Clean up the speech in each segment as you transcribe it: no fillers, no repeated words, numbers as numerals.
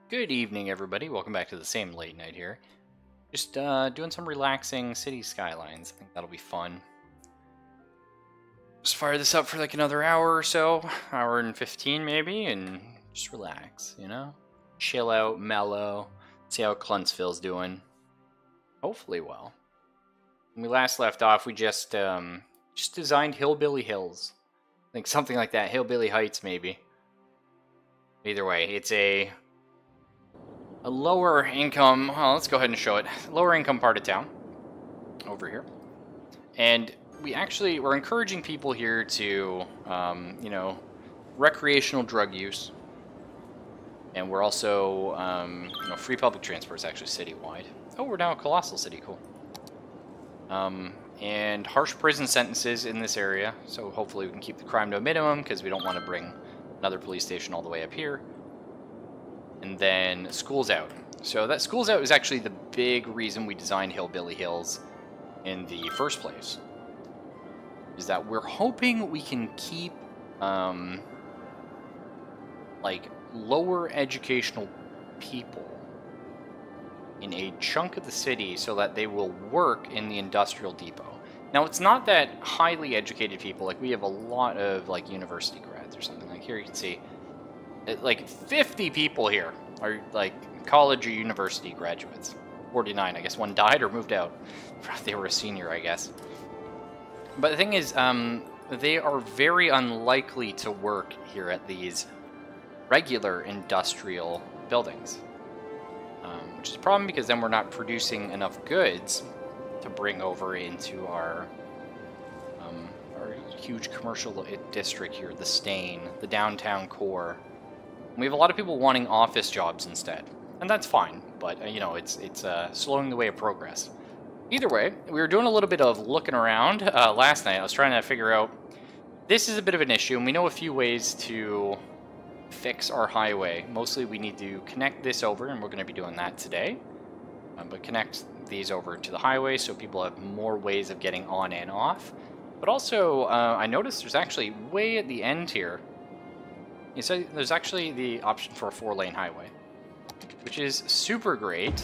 Good evening, everybody. Welcome back to the same late night here. Just doing some relaxing city skylines. I think that'll be fun. Just fire this up for like another hour or so, hour and 15 maybe, and just relax, you know? Chill out, mellow, see how Cluntsville's doing. Hopefully well. When we last left off, we just designed Hillbilly Hills. I think something like that, Hillbilly Heights maybe. Either way, it's a lower income, well, let's go ahead and show it. Lower income part of town, over here. And we're encouraging people here to, you know, recreational drug use. And we're also, you know, free public transport is actually citywide. Oh, we're now a colossal city, cool. And harsh prison sentences in this area. So hopefully we can keep the crime to a minimum because we don't want to bring another police station all the way up here. And then Schools Out. So that Schools Out is actually the big reason we designed Hillbilly Hills in the first place. Is that we're hoping we can keep, like, lower educational people in a chunk of the city so that they will work in the industrial depot. Now, it's not that highly educated people. Like, we have a lot of, like, university grads or something. Like, here you can see like 50 people here are like college or university graduates. 49, I guess one died or moved out. They were a senior, I guess. But the thing is, they are very unlikely to work here at these regular industrial buildings. Which is a problem because then we're not producing enough goods to bring over into our huge commercial district here, the Stain, the downtown core. We have a lot of people wanting office jobs instead, and that's fine, but, you know, it's slowing the way of progress. Either way, we were doing a little bit of looking around last night. I was trying to figure out, this is a bit of an issue, and we know a few ways to fix our highway. Mostly we need to connect this over, and we're going to be doing that today, but connect these over to the highway so people have more ways of getting on and off. But also, I noticed there's actually, way at the end here, so there's actually the option for a 4-lane highway, which is super great.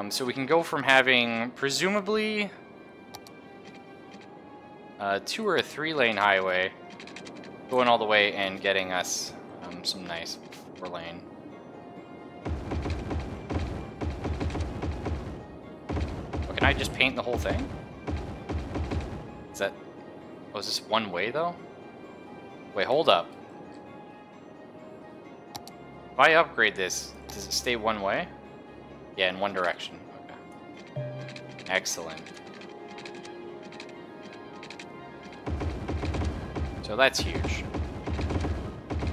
So we can go from having, presumably, a 2 or a 3-lane highway, going all the way and getting us some nice 4-lane. Oh, can I just paint the whole thing? Is that... Oh, is this one way, though? Wait, hold up. If I upgrade this, does it stay one way? Yeah, in one direction. Okay. Excellent. So that's huge.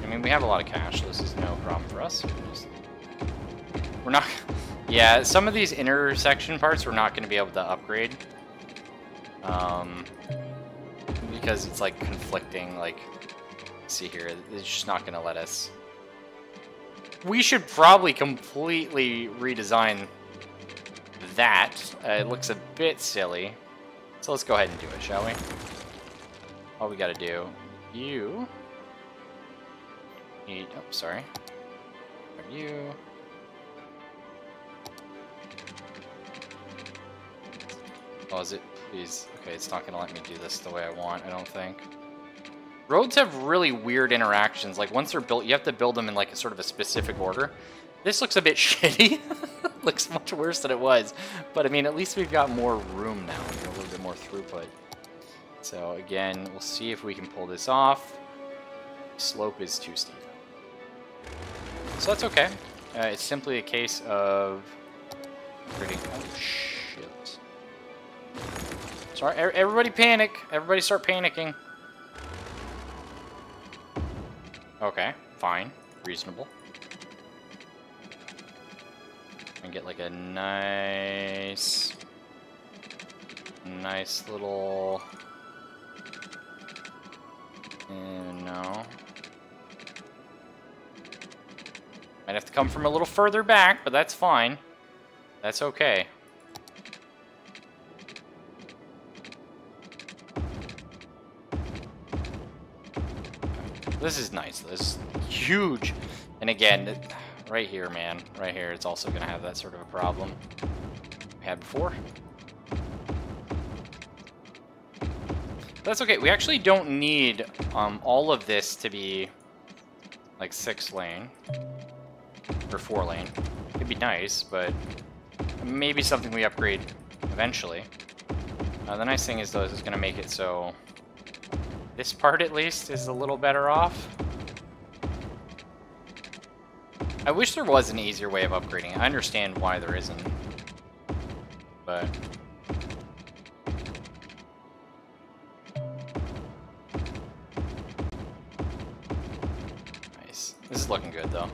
I mean, we have a lot of cash, so this is no problem for us. We're not... Yeah, some of these intersection parts we're not going to be able to upgrade. Because it's, like, conflicting, like... See here, it's just not going to let us... We should probably completely redesign that. It looks a bit silly. So let's go ahead and do it, shall we? All we gotta do... You... Need... Oh, sorry. You... Oh, is it? Please. Okay, it's not gonna let me do this the way I want, I don't think. Roads have really weird interactions. Like, once they're built, you have to build them in, like, a sort of a specific order. This looks a bit shitty. Looks much worse than it was. But, I mean, at least we've got more room now. A little bit more throughput. So, again, we'll see if we can pull this off. Slope is too steep. So that's okay. It's simply a case of... Oh, shit. Sorry, everybody panic. Everybody start panicking. Okay, fine. Reasonable. And get like a nice little... No. Might have to come from a little further back, but that's fine. That's okay. This is nice. This is huge. And again, right here, man. Right here, it's also going to have that sort of a problem we had before. That's okay. We actually don't need all of this to be like 6-lane or 4-lane. It'd be nice, but maybe something we upgrade eventually. The nice thing is, though, is it's going to make it so this part, at least, is a little better off. I wish there was an easier way of upgrading. I understand why there isn't, but... Nice. This is looking good, though.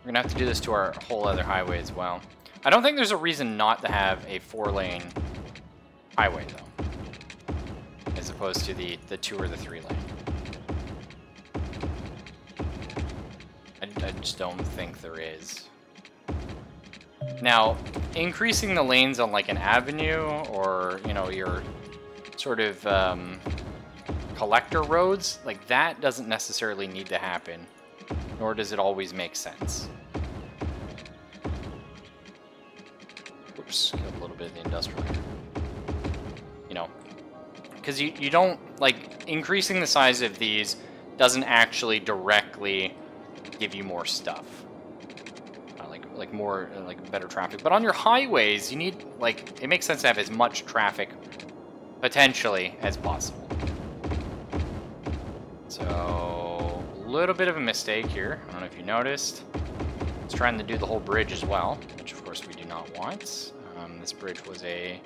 We're gonna have to do this to our whole other highway as well. I don't think there's a reason not to have a 4-lane highway, though, as opposed to the 2 or the 3-lane. I just don't think there is. Now, increasing the lanes on like an avenue or, you know, your sort of collector roads, like that doesn't necessarily need to happen, nor does it always make sense. Oops, got a little bit of the industrial here. You know, because you don't, like, increasing the size of these doesn't actually directly give you more stuff. Like more, like better traffic. But on your highways, you need, like, it makes sense to have as much traffic, potentially, as possible. So, a little bit of a mistake here. I don't know if you noticed. It's trying to do the whole bridge as well, which of course we do not want. This bridge was a...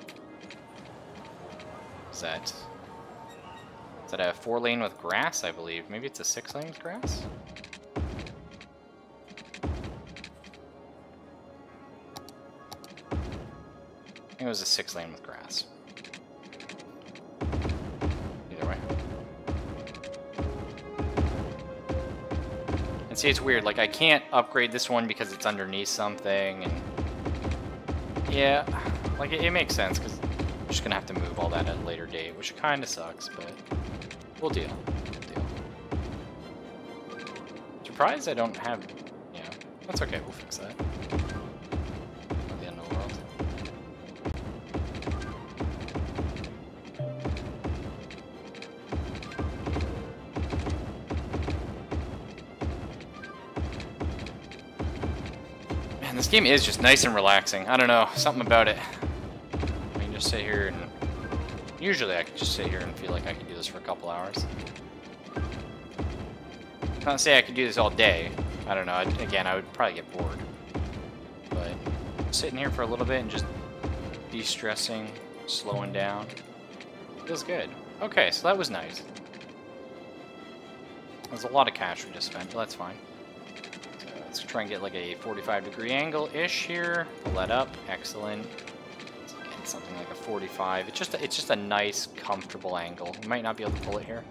Is that a 4-lane with grass, I believe? Maybe it's a 6-lane with grass? I think it was a 6-lane with grass. Either way. And see, it's weird. Like, I can't upgrade this one because it's underneath something, and... Yeah, like, it makes sense, because I'm just gonna have to move all that at a later date, which kind of sucks, but we'll deal. Surprised I don't have... Yeah, that's okay, we'll fix that. Not the end of the world. Man, this game is just nice and relaxing. I don't know, something about it. I can just sit here and... Usually I can just sit here and feel like I can do this for a couple hours. Not say I could do this all day. I don't know. Again, I would probably get bored. But sitting here for a little bit and just de-stressing, slowing down, feels good. Okay, so that was nice. There's a lot of cash we just spent, but that's fine. So let's try and get like a 45-degree angle-ish here. Pull that up. Excellent. Get something like a 45. It's just a nice, comfortable angle. We might not be able to pull it here.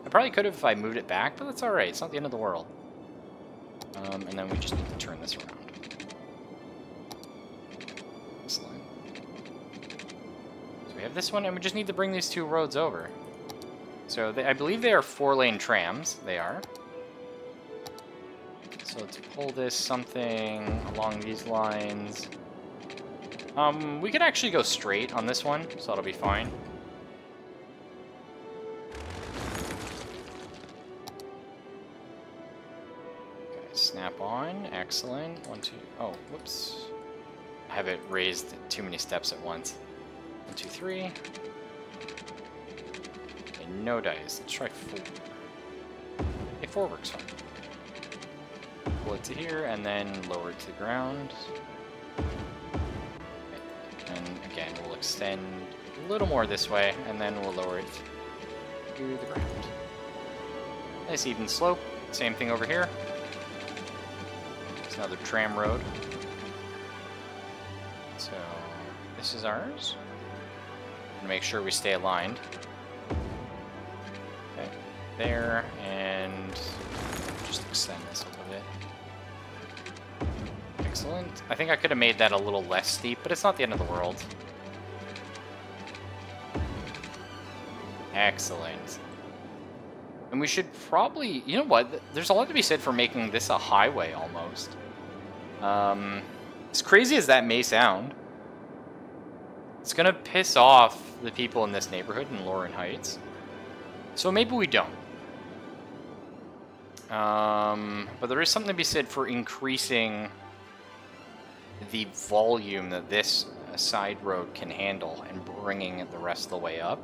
I probably could have if I moved it back, but that's alright. It's not the end of the world. And then we just need to turn this around. Excellent. So we have this one, and we just need to bring these 2 roads over. So I believe they are 4-lane trams. They are. So let's pull this something along these lines. We could actually go straight on this one, so that'll be fine. Snap on, excellent. 1, 2, oh, whoops. I have it raised too many steps at once. 1, 2, 3. Okay, no dice. Let's try 4. Okay, 4 works fine. Pull it to here, and then lower it to the ground. Okay. And again, we'll extend a little more this way, and then we'll lower it to the ground. Nice even slope. Same thing over here. Another tram road. So this is ours. And make sure we stay aligned. Okay, there, and just extend this a little bit. Excellent. I think I could have made that a little less steep, but it's not the end of the world. Excellent. And we should probably, you know what? There's a lot to be said for making this a highway almost. As crazy as that may sound, it's gonna piss off the people in this neighborhood in Lauren Heights. So maybe we don't. But there is something to be said for increasing the volume that this side road can handle and bringing it the rest of the way up.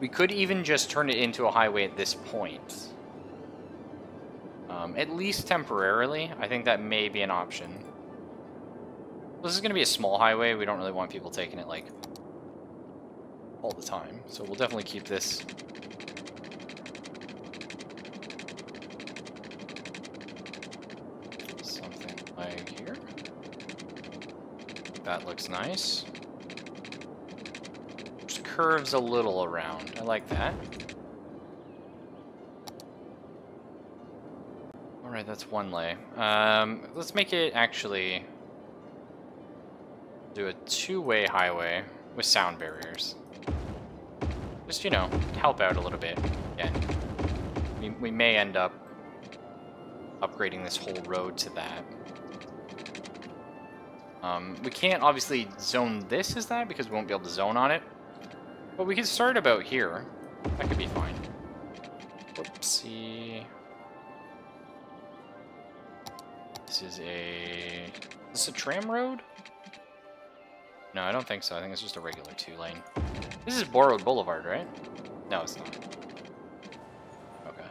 We could even just turn it into a highway at this point. At least temporarily. I think that may be an option. This is going to be a small highway. We don't really want people taking it, like, all the time. So we'll definitely keep this. Something like here. That looks nice. Just curves a little around. I like that. Alright, that's one lay. Let's make it actually do a two-way highway with sound barriers. Just, you know, help out a little bit. Again, we may end up upgrading this whole road to that. We can't obviously zone this as that because we won't be able to zone on it. But we can start about here. That could be fine. Whoopsie. This is this a tram road? No, I don't think so. I think it's just a regular 2-lane. This is Borrowed Boulevard, right? No, it's not. Okay.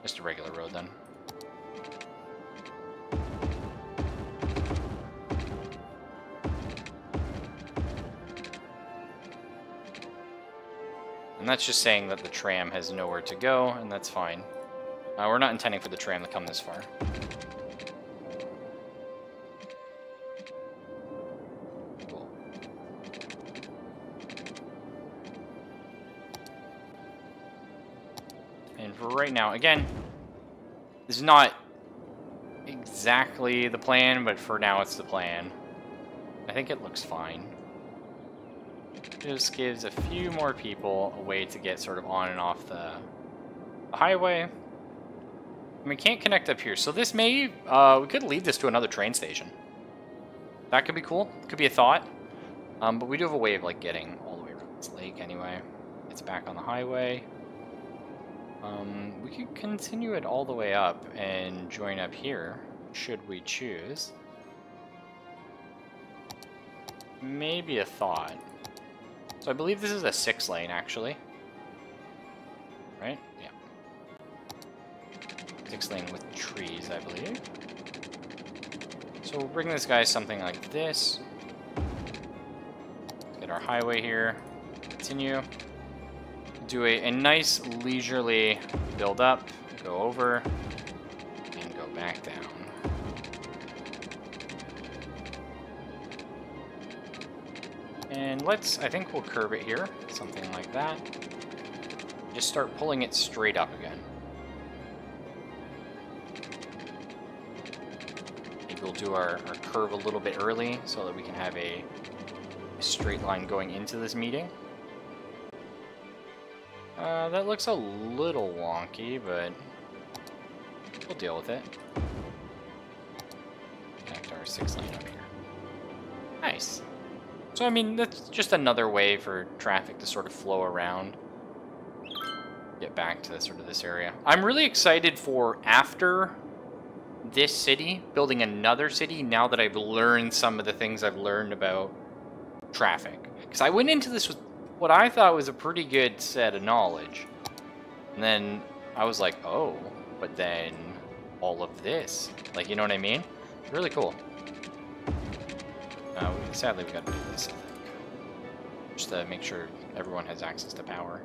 Just a regular road then. And that's just saying that the tram has nowhere to go, and that's fine. We're not intending for the tram to come this far. Cool. And for right now, again, this is not exactly the plan, but for now it's the plan. I think it looks fine. Just gives a few more people a way to get sort of on and off the highway. And we can't connect up here, so this may, we could lead this to another train station. That could be cool. Could be a thought. But we do have a way of, like, getting all the way around this lake anyway. It's back on the highway. We could continue it all the way up and join up here, should we choose. Maybe a thought. So I believe this is a 6-lane, actually. Right? Yeah. 6-lane with trees, I believe. So we'll bring this guy something like this. Get our highway here. Continue. Do a nice leisurely build up. Go over. And go back down. And I think we'll curve it here, something like that. Just start pulling it straight up again. Maybe we'll do our curve a little bit early so that we can have a straight line going into this meeting. That looks a little wonky, but we'll deal with it. Connect our 6-lane up here. Nice. So, I mean, that's just another way for traffic to sort of flow around. Get back to sort of this area. I'm really excited for after this city, building another city, now that I've learned some of the things I've learned about traffic. Because I went into this with what I thought was a pretty good set of knowledge. And then I was like, oh, but then all of this. Like, you know what I mean? Really cool. Sadly, we gotta do this, I think. Just to make sure everyone has access to power.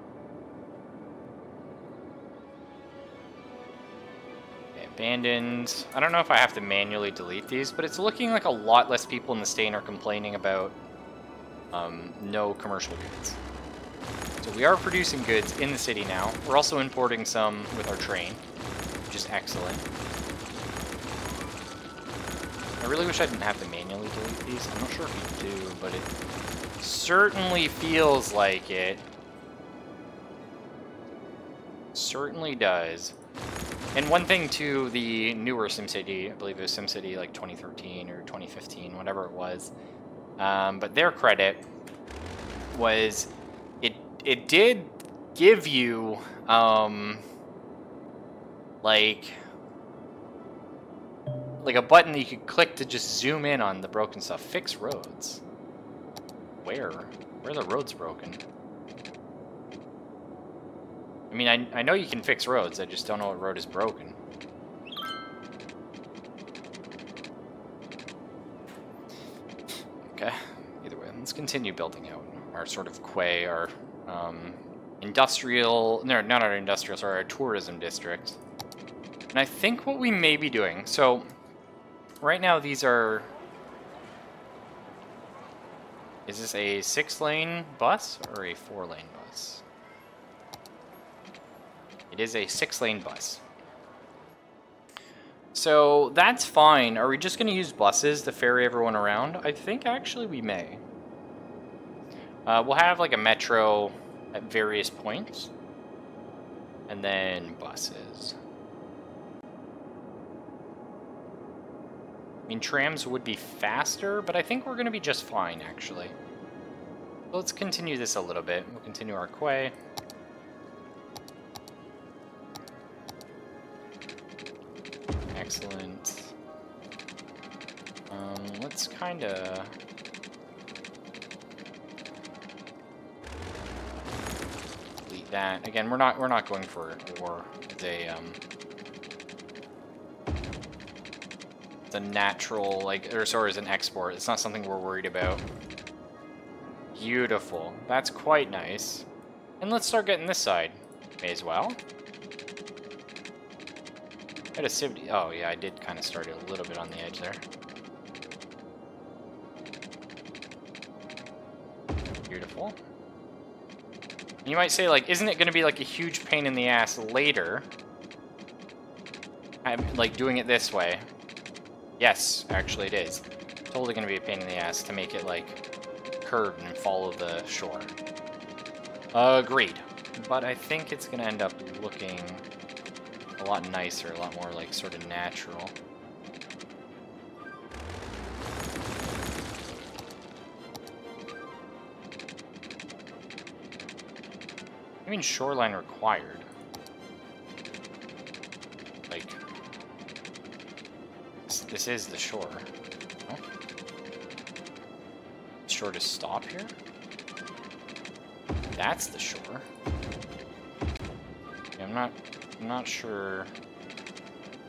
Okay, abandoned. I don't know if I have to manually delete these, but it's looking like a lot less people in the state are complaining about no commercial goods. So we are producing goods in the city now. We're also importing some with our train, which is excellent. I really wish I didn't have to manually delete these. I'm not sure if you do, but it certainly feels like it. Certainly does. And one thing to the newer SimCity, I believe it was SimCity like 2013 or 2015, whatever it was. But their credit was it did give you like a button that you could click to just zoom in on the broken stuff. Fix roads. Where? Where are the roads broken? I mean, I know you can fix roads, I just don't know what road is broken. Okay, either way, let's continue building out our sort of quay, our industrial, no, not our industrial, sorry, our tourism district. And I think what we may be doing, so right now these are, is this a 6-lane bus or a 4-lane bus? It is a 6-lane bus. So that's fine. Are we just going to use buses to ferry everyone around? I think actually we may. We'll have like a metro at various points. And then buses. I mean, trams would be faster, but I think we're going to be just fine, actually. So let's continue this a little bit. We'll continue our quay. Excellent. Let's kind of delete that. Again, we're not going for war. It's a natural, like, or sorry, it's an export. It's not something we're worried about. Beautiful. That's quite nice. And let's start getting this side. May as well. Oh yeah, I did kind of start it a little bit on the edge there. Beautiful. You might say, like, isn't it going to be like a huge pain in the ass later? Like doing it this way. Yes, actually it is. Totally going to be a pain in the ass to make it like curve and follow the shore. Agreed. But I think it's going to end up looking a lot nicer, a lot more like sort of natural. I mean, shoreline required. Like, this is the shore. Oh. Shore to stop here? That's the shore. Yeah, I'm not sure.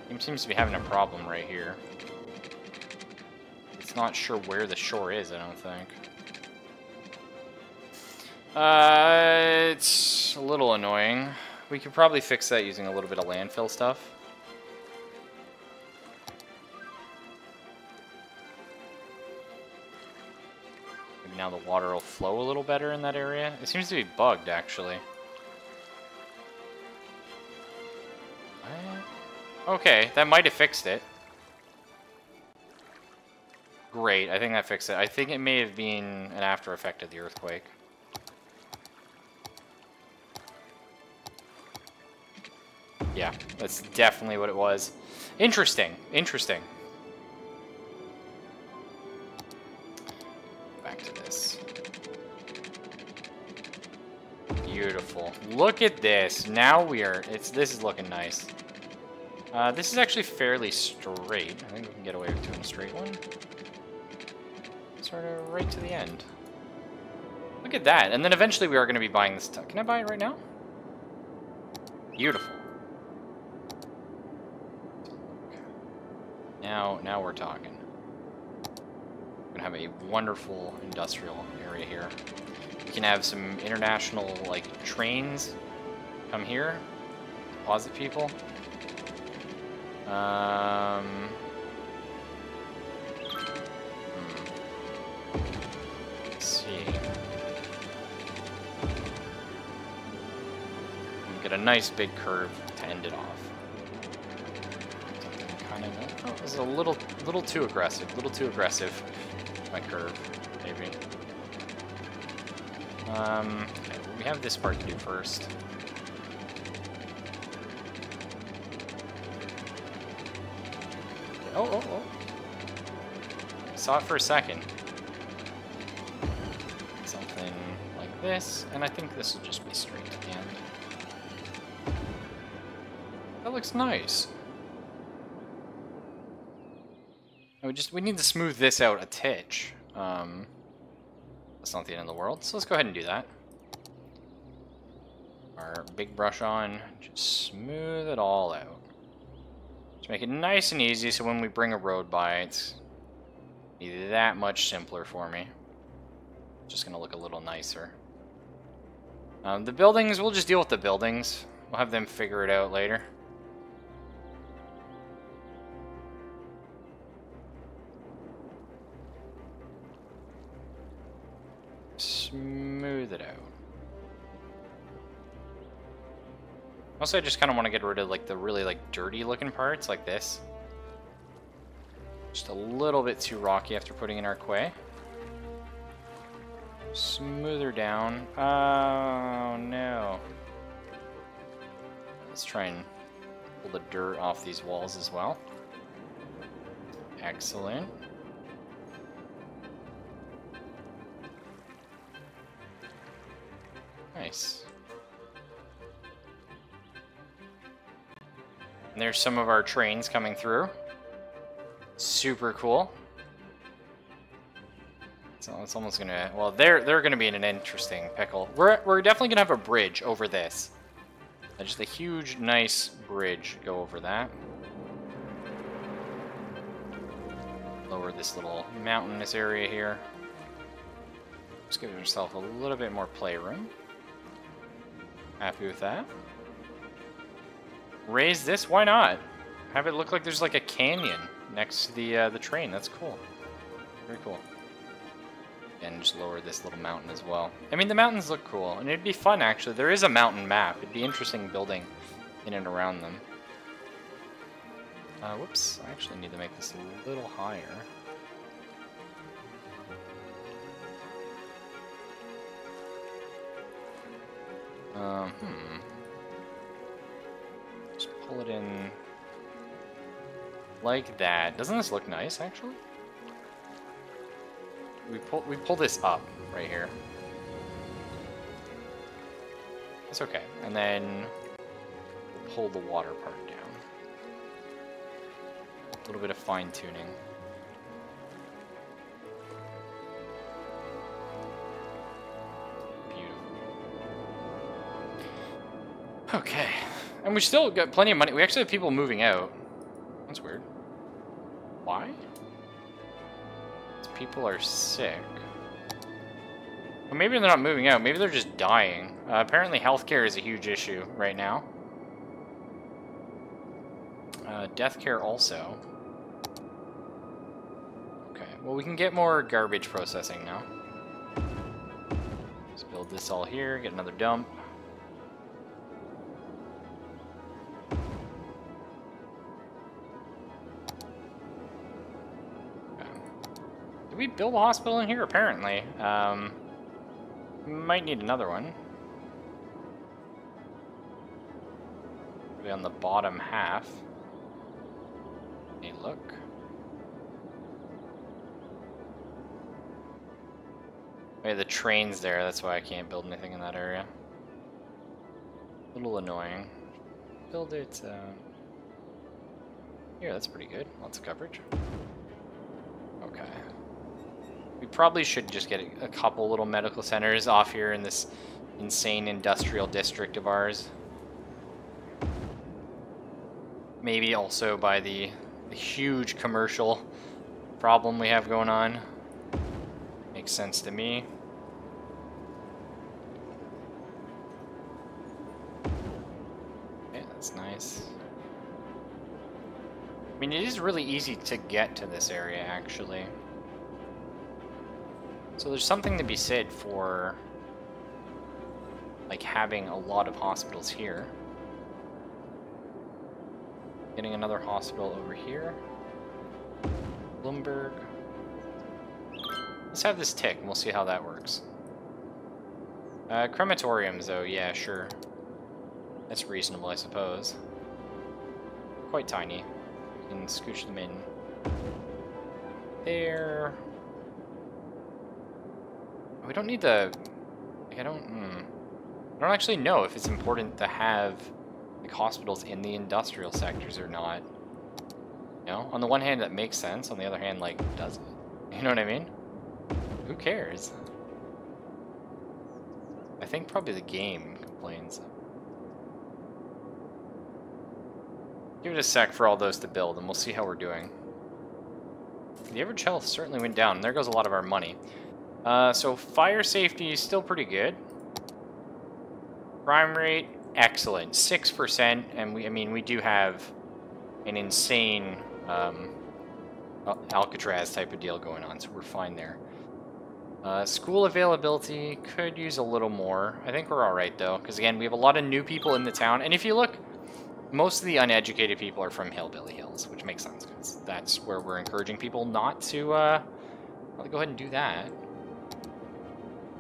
Game seems to be having a problem right here. It's not sure where the shore is, I don't think. It's a little annoying. We could probably fix that using a little bit of landfill stuff. Maybe now the water will flow a little better in that area. It seems to be bugged, actually. Okay, that might have fixed it. Great, I think that fixed it. I think it may have been an after effect of the earthquake. Yeah, that's definitely what it was. Interesting, interesting. Back to this. Beautiful. Look at this. Now we are, this is looking nice. This is actually fairly straight. I think we can get away with doing a straight one. Sort of right to the end. Look at that. And then eventually we are going to be buying this stuff. Can I buy it right now? Beautiful. Now we're talking. We're going to have a wonderful industrial area here. We can have some international, like, trains come here, deposit people. Let's see. We get a nice big curve to end it off. Something kind of, oh, this is a little too aggressive. A little too aggressive. My curve, maybe. Okay, well, we have this part to do first. Oh, oh, oh. Saw it for a second. Something like this, and I think this will just be straight to the end. That looks nice. We need to smooth this out a titch. That's not the end of the world, so let's go ahead and do that. Our big brush on, just smooth it all out. Just make it nice and easy so when we bring a road by, it's that much simpler for me. Just gonna look a little nicer. The buildings, we'll just deal with the buildings. We'll have them figure it out later. Smooth it out. Also, I just kind of want to get rid of like the really like dirty looking parts like this. Just a little bit too rocky after putting in our quay. Smoother down. Oh no. Let's try and pull the dirt off these walls as well. Excellent. Nice. And there's some of our trains coming through. Super cool. So it's almost gonna, well, they're gonna be in an interesting pickle. We're definitely gonna have a bridge over this. Just a huge, nice bridge go over that. Lower this little mountainous area here. Just give yourself a little bit more playroom. Happy with that. Raise this, why not? Have it look like there's like a canyon next to the train. That's cool. Very cool. And just lower this little mountain as well. I mean, the mountains look cool, and it'd be fun actually. There is a mountain map. It'd be interesting building in and around them. Whoops, I actually need to make this a little higher. Just pull it in like that. Doesn't this look nice, actually? We pull this up right here. It's okay. And then we'll pull the water part down. A little bit of fine-tuning. Okay, and we still got plenty of money. We actually have people moving out. That's weird. Why? People are sick. Well, maybe they're not moving out. Maybe they're just dying. Apparently healthcare is a huge issue right now. Death care also. Okay, well we can get more garbage processing now. Let's build this all here, get another dump. Did we build a hospital in here? Apparently. Might need another one. Maybe on the bottom half. Hey, look. Wait, the train's there. That's why I can't build anything in that area. A little annoying. Build it. Here, that's pretty good. Lots of coverage. Okay. We probably should just get a couple little medical centers off here in this insane industrial district of ours. Maybe also by the huge commercial problem we have going on. Makes sense to me. Okay, that's nice. I mean, it is really easy to get to this area, actually. So there's something to be said for, like, having a lot of hospitals here. Getting another hospital over here. Bloomberg. Let's have this tick, and we'll see how that works. Crematoriums, though, yeah, sure. That's reasonable, I suppose. Quite tiny. We can scooch them in There. We don't need the... Like, I don't actually know if it's important to have like hospitals in the industrial sectors or not. You know, on the one hand that makes sense, on the other hand, like, does it? You know what I mean? Who cares? I think probably the game complains. Give it a sec for all those to build, and we'll see how we're doing. The average health certainly went down, and there goes a lot of our money. So fire safety is still pretty good. Crime rate, excellent, 6%, and we do have an insane Alcatraz type of deal going on, so we're fine there. School availability could use a little more. I think we're all right though, because again, we have a lot of new people in the town, and if you look, most of the uneducated people are from Hillbilly Hills, which makes sense because that's where we're encouraging people not to. Well, go ahead and do that.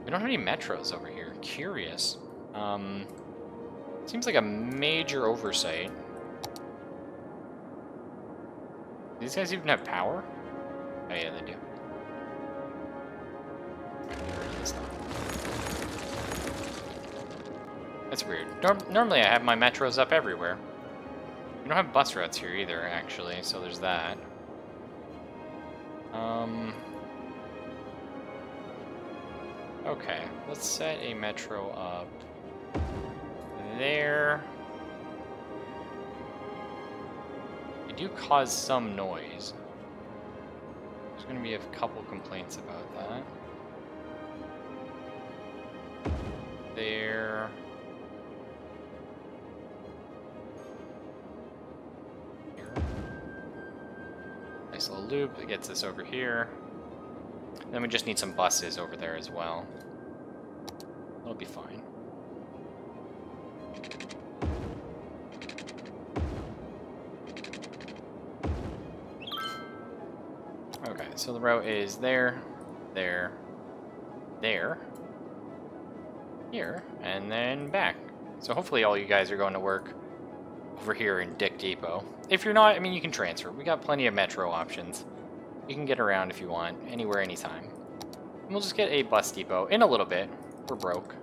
We don't have any metros over here. Curious. Seems like a major oversight. These guys even have power? Oh yeah, they do. That's weird. Normally I have my metros up everywhere. We don't have bus routes here either, actually, so there's that. Okay, let's set a metro up there. They do cause some noise. There's going to be a couple complaints about that. There. Here. Nice little loop that gets us over here. Then we just need some buses over there as well. That'll be fine. Okay, so the route is there, there, there, here, and then back. So hopefully all you guys are going to work over here in Dick Depot. If you're not, I mean, you can transfer. We got plenty of metro options. You can get around if you want, anywhere, anytime. And we'll just get a bus depot in a little bit. We're broke.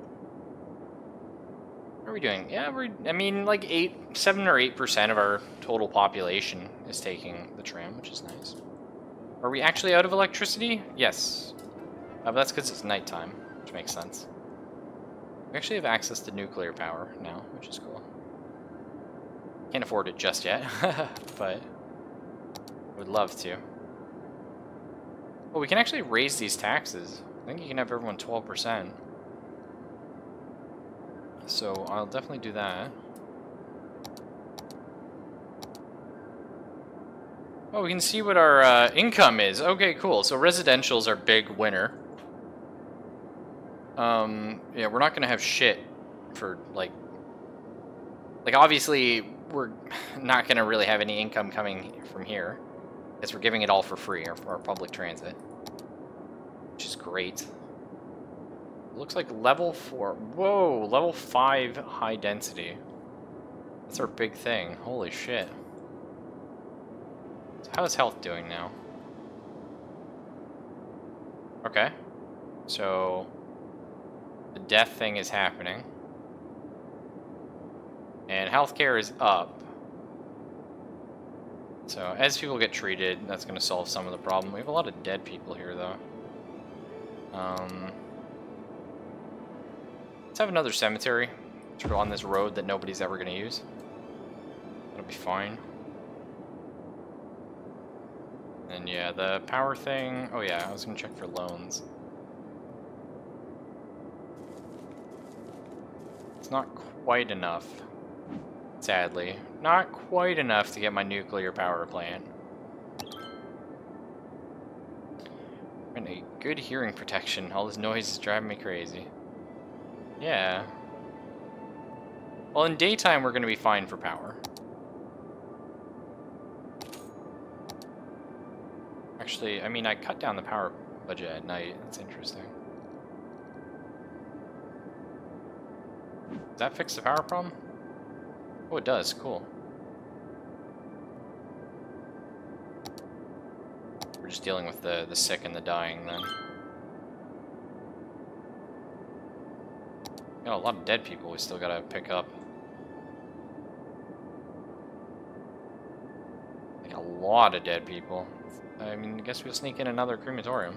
What are we doing? Yeah, I mean, like 7 or 8% of our total population is taking the tram, which is nice. Are we actually out of electricity? Yes. But that's because it's nighttime, which makes sense. We actually have access to nuclear power now, which is cool. Can't afford it just yet, but would love to. Well, we can actually raise these taxes. I think you can have everyone 12%. So I'll definitely do that. Oh, we can see what our income is. Okay, cool. So residential's our big winner. Yeah, we're not gonna have shit for like obviously we're not gonna really have any income coming from here. Because we're giving it all for free, our public transit. Which is great. Looks like level 4. Whoa, level 5 high density. That's our big thing. Holy shit. So how's health doing now? Okay. So the death thing is happening. And healthcare is up. So, as people get treated, that's going to solve some of the problem. We have a lot of dead people here, though. Let's have another cemetery sort of on this road that nobody's ever going to use. That'll be fine. And yeah, the power thing... Oh yeah, I was going to check for loans. It's not quite enough. Sadly. Not quite enough to get my nuclear power plant. And a good hearing protection. All this noise is driving me crazy. Yeah. Well, in daytime, we're going to be fine for power. Actually, I mean, I cut down the power budget at night. That's interesting. Does that fix the power problem? Oh, it does. Cool. We're just dealing with the sick and the dying then. Got a lot of dead people we still gotta pick up. Like a lot of dead people. I mean, I guess we'll sneak in another crematorium.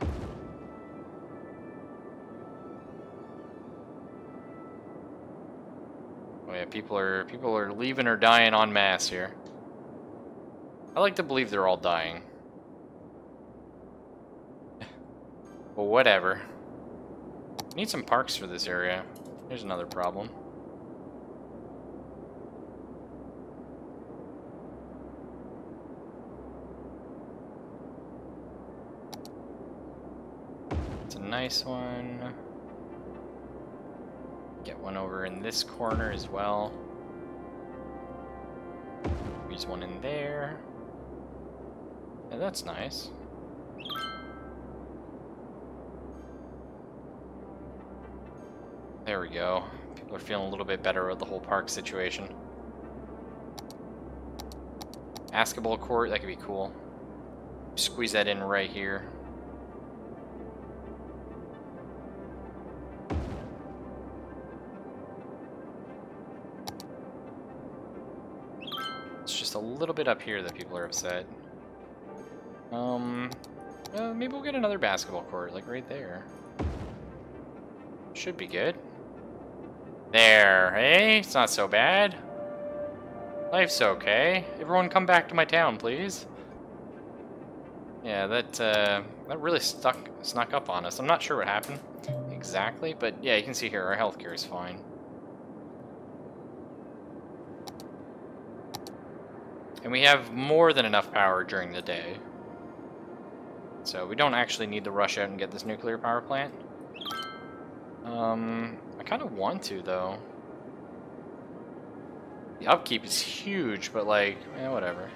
Oh yeah, people are leaving or dying en masse here. I like to believe they're all dying. Well, whatever. Need some parks for this area. Here's another problem. It's a nice one. Get one over in this corner as well. Use one in there. Yeah, that's nice. There we go. People are feeling a little bit better with the whole park situation. Basketball court, that could be cool. Squeeze that in right here. It's just a little bit up here that people are upset. Maybe we'll get another basketball court, like right there. Should be good. There, hey? It's not so bad. Life's okay. Everyone come back to my town, please. Yeah, that really snuck up on us. I'm not sure what happened exactly, but yeah, you can see here, our healthcare is fine. And we have more than enough power during the day. So we don't actually need to rush out and get this nuclear power plant. I kind of want to, though. The upkeep is huge, but like, whatever.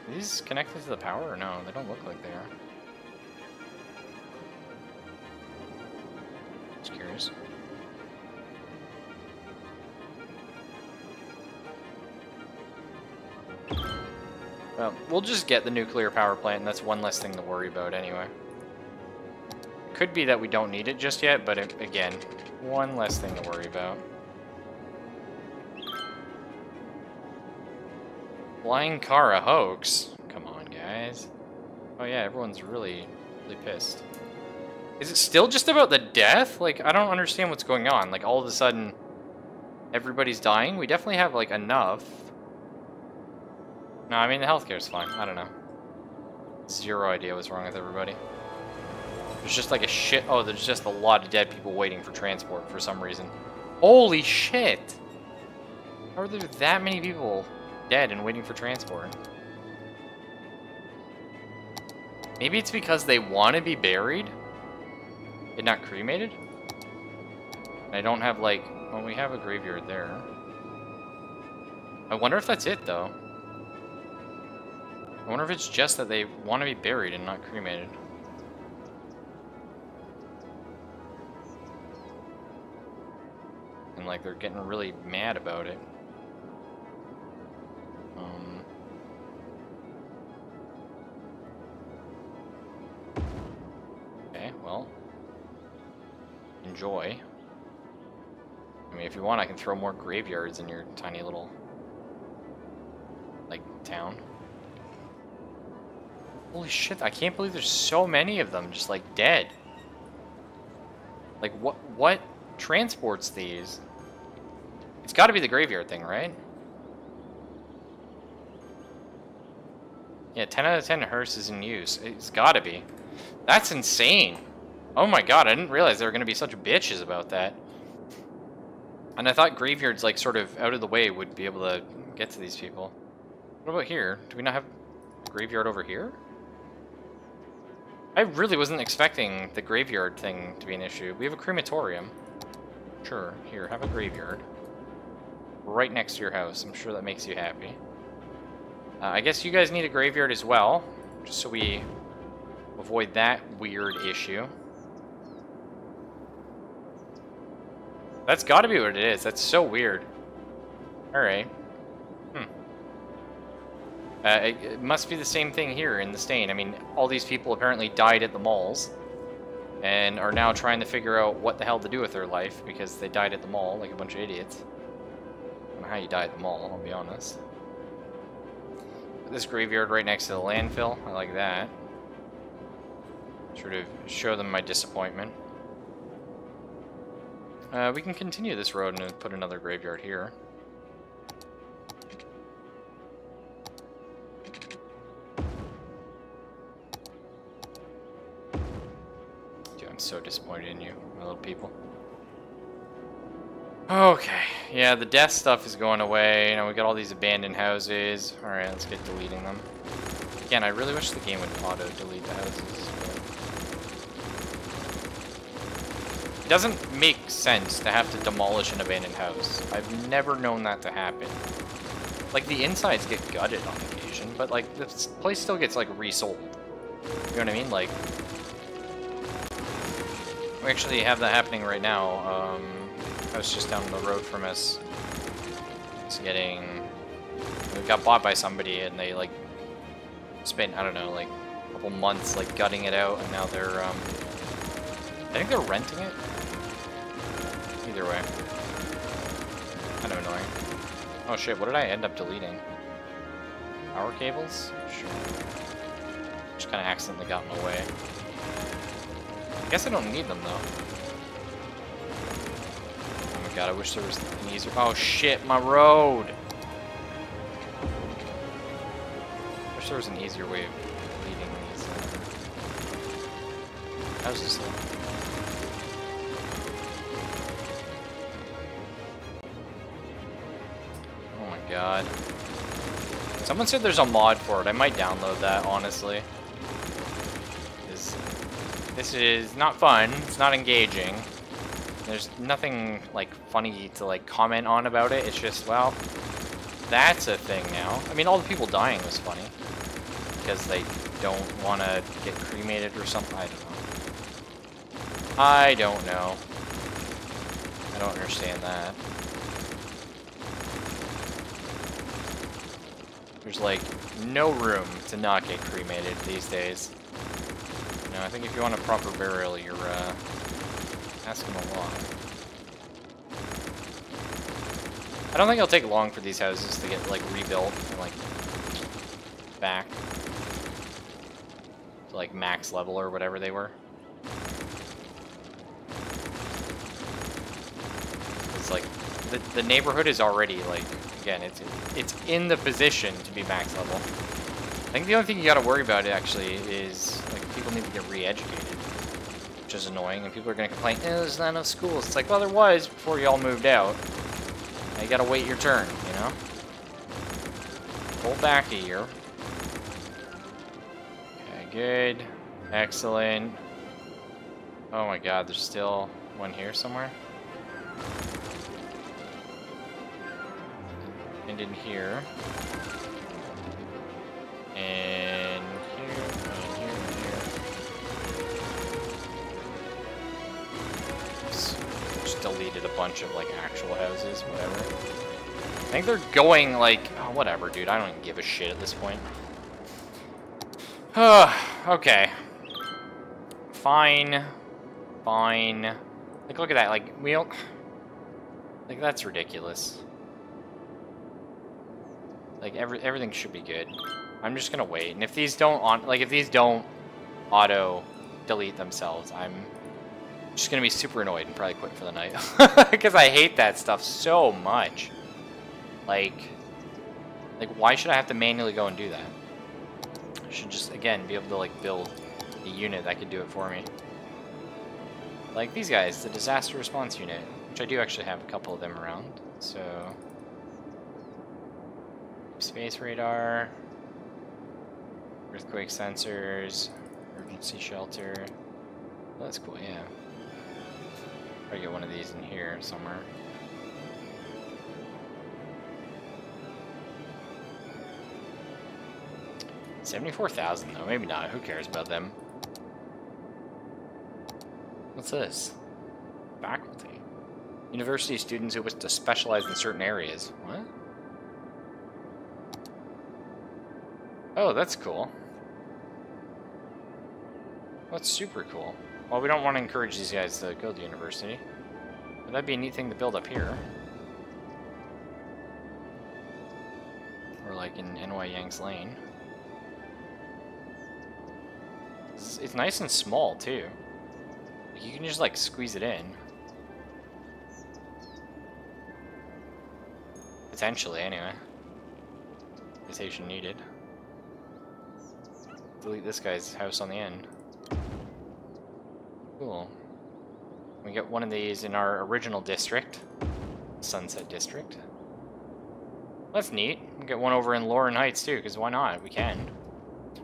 Are these connected to the power or no? They don't look like they are. Just curious. Well, we'll just get the nuclear power plant, and that's one less thing to worry about anyway. Could be that we don't need it just yet, but again, one less thing to worry about. Flying car a hoax? Come on, guys. Oh yeah, everyone's really pissed. Is it still just about the death? Like, I don't understand what's going on. Like, all of a sudden, everybody's dying? We definitely have, like, enough. No, I mean, the healthcare's fine. I don't know. Zero idea what's wrong with everybody. There's just like a shit... Oh, there's just a lot of dead people waiting for transport for some reason. Holy shit! How are there that many people dead and waiting for transport? Maybe it's because they want to be buried and not cremated? I don't have, like... Well, we have a graveyard there. I wonder if that's it, though. I wonder if it's just that they want to be buried and not cremated. And like they're getting really mad about it. Okay, well. Enjoy. I mean, if you want, I can throw more graveyards in your tiny little, like, town. Holy shit, I can't believe there's so many of them just, like, dead. Like, what transports these? It's gotta be the graveyard thing, right? Yeah, 10 out of 10 hearse is in use. It's gotta be. That's insane. Oh my god, I didn't realize they were gonna be such bitches about that. And I thought graveyards, like, sort of out of the way would be able to get to these people. What about here? Do we not have a graveyard over here? I really wasn't expecting the graveyard thing to be an issue. We have a crematorium. Sure, here, have a graveyard. Right next to your house. I'm sure that makes you happy. I guess you guys need a graveyard as well, just so we avoid that weird issue. That's gotta be what it is. That's so weird. Alright. It must be the same thing here in the stain. I mean, all these people apparently died at the malls and are now trying to figure out what the hell to do with their life because they died at the mall like a bunch of idiots. I don't know how you die at the mall, I'll be honest. This graveyard right next to the landfill, I like that. Sort of show them my disappointment. We can continue this road and put another graveyard here. Dude, I'm so disappointed in you, my little people. Okay, yeah, the death stuff is going away. You know, we got all these abandoned houses. Alright, let's get deleting them. Again, I really wish the game would auto-delete the houses. It doesn't make sense to have to demolish an abandoned house. I've never known that to happen. Like, the insides get gutted on occasion, but, like, the place still gets, like, resold. You know what I mean? Like, we actually have that happening right now. House just down the road from us. It's getting... It got bought by somebody, and they, like, spent, I don't know, like, a couple months, like, gutting it out, and now they're, I think they're renting it? Either way. Kind of annoying. Oh shit, what did I end up deleting? Power cables? Sure. Just kind of accidentally got in the way. I guess I don't need them, though. Oh my god, I wish there was an easier... Oh shit, my road! I wish there was an easier way of deleting these houses, though. God. Someone said there's a mod for it. I might download that, honestly. This is not fun. It's not engaging. There's nothing, like, funny to, like, comment on about it. It's just, well, that's a thing now. I mean, all the people dying was funny. Because they don't want to get cremated or something. I don't know. I don't understand that. There's, like, no room to not get cremated these days. You know, I think if you want a proper burial, you're, asking a lot. I don't think it'll take long for these houses to get, like, rebuilt and, like, back to, like, max level or whatever they were. It's, like, the neighborhood is already, like... Again, it's in the position to be max level. I think the only thing you gotta worry about, actually, is, like, people need to get re-educated. Which is annoying, and people are gonna complain, there's not enough schools. It's like, well, there was before you all moved out. Now you gotta wait your turn, you know? Pull back a year. Okay, good. Excellent. Oh my god, there's still one here somewhere? And in here, and here, and here, and here. Just deleted a bunch of, like, actual houses, whatever. I think they're going, like, oh, whatever, dude. I don't even give a shit at this point. Okay. Fine. Fine. Like, look at that. Like, we don't... Like, that's ridiculous. Like, everything should be good. I'm just gonna wait. And if these don't auto delete themselves, I'm just gonna be super annoyed and probably quit for the night. Because I hate that stuff so much. Like, why should I have to manually go and do that? I should just, again, be able to, like, build a unit that could do it for me. Like these guys, the disaster response unit, which I do actually have a couple of them around, so... Space radar, earthquake sensors, emergency shelter. Well, that's cool, yeah. Probably get one of these in here somewhere. $74,000 though, maybe not. Who cares about them? What's this? Faculty. University students who wish to specialize in certain areas. What? Oh, that's cool. That's super cool. Well, we don't want to encourage these guys to go to university. But that'd be a neat thing to build up here. Or like in NY Yanks Lane. It's nice and small, too. You can just, like, squeeze it in. Potentially, anyway. Invitation needed. Delete this guy's house on the end. Cool. We get one of these in our original district. Sunset District. That's neat. We get one over in Lauren Heights, too, because why not? We can.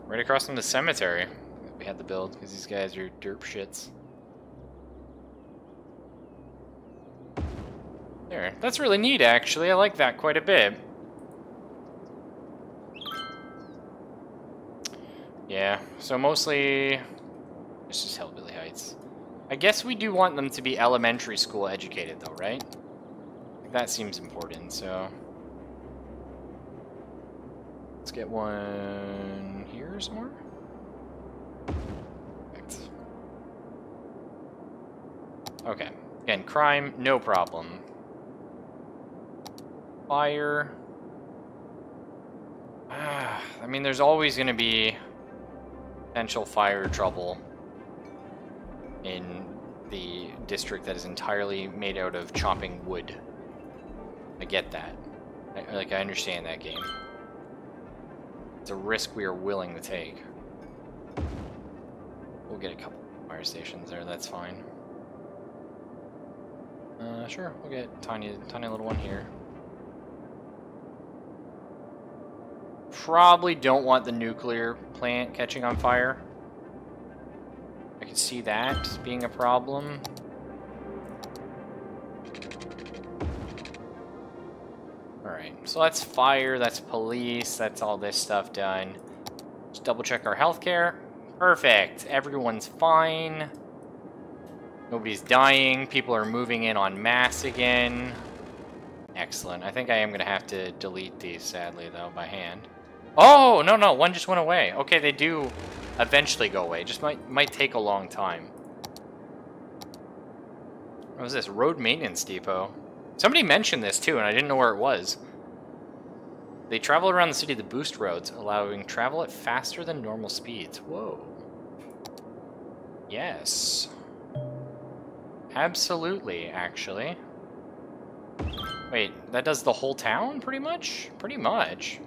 Right across from the cemetery. We had to build, because these guys are derp shits. There. That's really neat, actually. I like that quite a bit. Yeah, so mostly... It's just Hillbilly Heights. I guess we do want them to be elementary school educated, though, right? That seems important, so... Let's get one here somewhere. Perfect. Okay. Again, crime, no problem. Fire. I mean, there's always going to be potential fire trouble in the district that is entirely made out of chopping wood. I get that. I understand that game. It's a risk we are willing to take. We'll get a couple fire stations there, that's fine. Sure, we'll get a tiny little one here. Probably don't want the nuclear plant catching on fire. I can see that being a problem. Alright, so that's fire, that's police, that's all this stuff done. Just double check our healthcare. Perfect. Everyone's fine. Nobody's dying. People are moving in en masse again. Excellent. I think I am going to have to delete these, sadly, though, by hand. Oh, no, one just went away. Okay, they do eventually go away. Just might take a long time. What was this? Road maintenance depot. Somebody mentioned this, too, and I didn't know where it was. They travel around the city to boost roads, allowing travel at faster than normal speeds. Whoa. Yes. Absolutely, actually. Wait, that does the whole town, pretty much? Pretty much.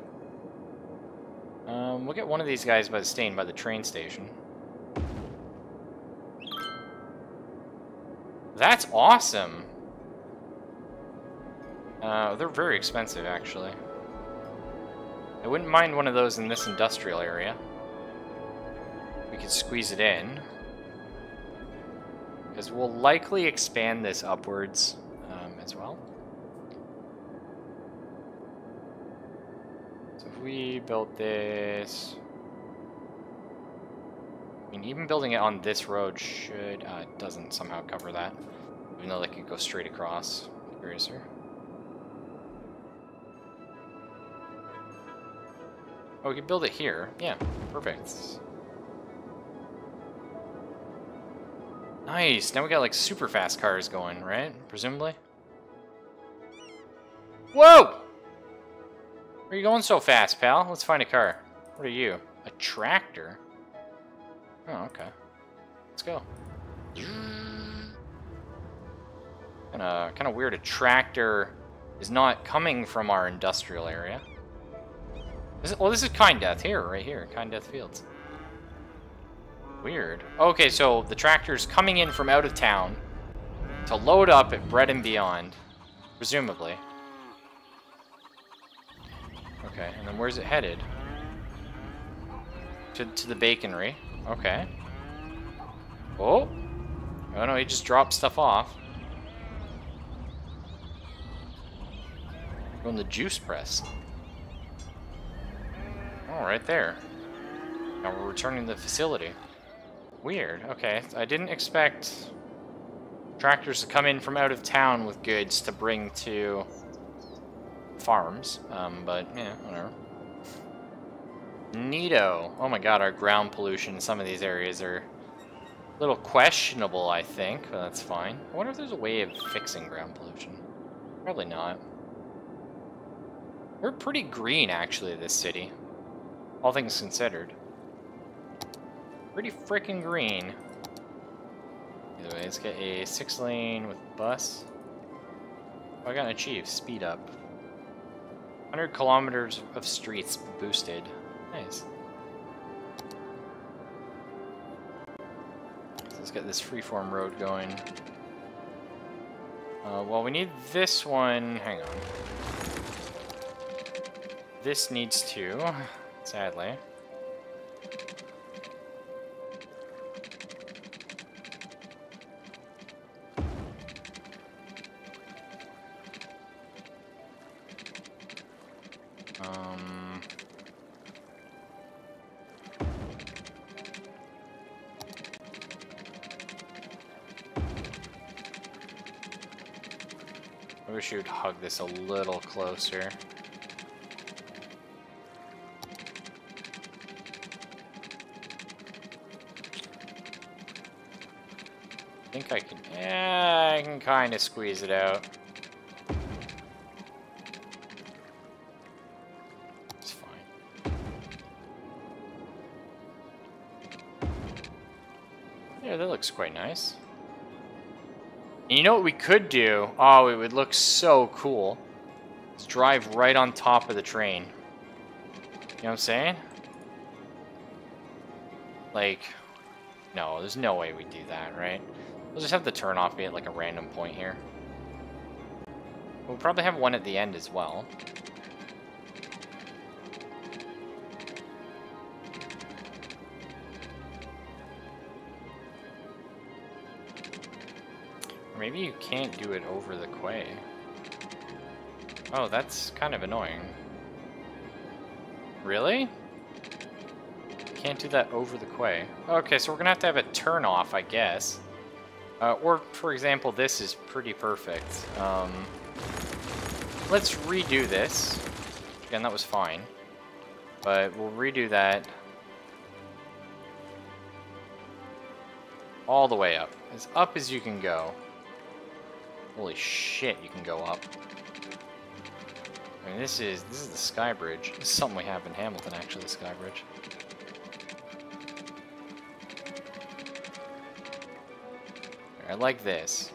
We'll get one of these guys by the train station. That's awesome! They're very expensive, actually. I wouldn't mind one of those in this industrial area. We could squeeze it in. Because we'll likely expand this upwards as well. So if we built this... I mean, even building it on this road should... it doesn't somehow cover that. Even though they could go straight across. Curious here. Oh, we could build it here. Yeah, perfect. Nice. Now we got like super fast cars going, right? Presumably. Whoa! Where are you going so fast, pal? Let's find a car. What are you? A tractor? Oh, okay. Let's go. Kind of weird. A tractor is not coming from our industrial area. Well, this is Kind Death here, right here. Kind Death Fields. Weird. Okay, so the tractor's coming in from out of town to load up at Bread and Beyond, presumably. Okay, and then where's it headed? To the baconry. Okay. Oh! Oh no, he just dropped stuff off. Going to the juice press. Oh, right there. Now we're returning to the facility. Weird. Okay, I didn't expect tractors to come in from out of town with goods to bring to farms, but yeah, whatever. Neato. Oh my god, our ground pollution in some of these areas are a little questionable, I think, but that's fine. I wonder if there's a way of fixing ground pollution. Probably not. We're pretty green, actually, this city. All things considered. Pretty freaking green. Either way, let's get a 6-lane with bus. Oh, I got an achieve. Speed up. 100 kilometers of streets boosted. Nice. So let's get this freeform road going. Well, we need this one. Hang on. This needs to, sadly. I wish you would hug this a little closer. I think I can, yeah, I can kind of squeeze it out. It's fine. Yeah, that looks quite nice. And you know what we could do? Oh, it would look so cool. Let's drive right on top of the train. You know what I'm saying? Like, no, there's no way we'd do that, right? We'll just have the turnoff be at like a random point here. We'll probably have one at the end as well. Or maybe you can't do it over the quay. Oh, that's kind of annoying. Really? Can't do that over the quay. Okay, so we're gonna have to have a turnoff, I guess. Or, for example, this is pretty perfect. Let's redo this. Again, that was fine. But we'll redo that all the way up as you can go. Holy shit, you can go up. I mean, this is the Sky Bridge. This is something we have in Hamilton, actually, the Sky Bridge. I like this.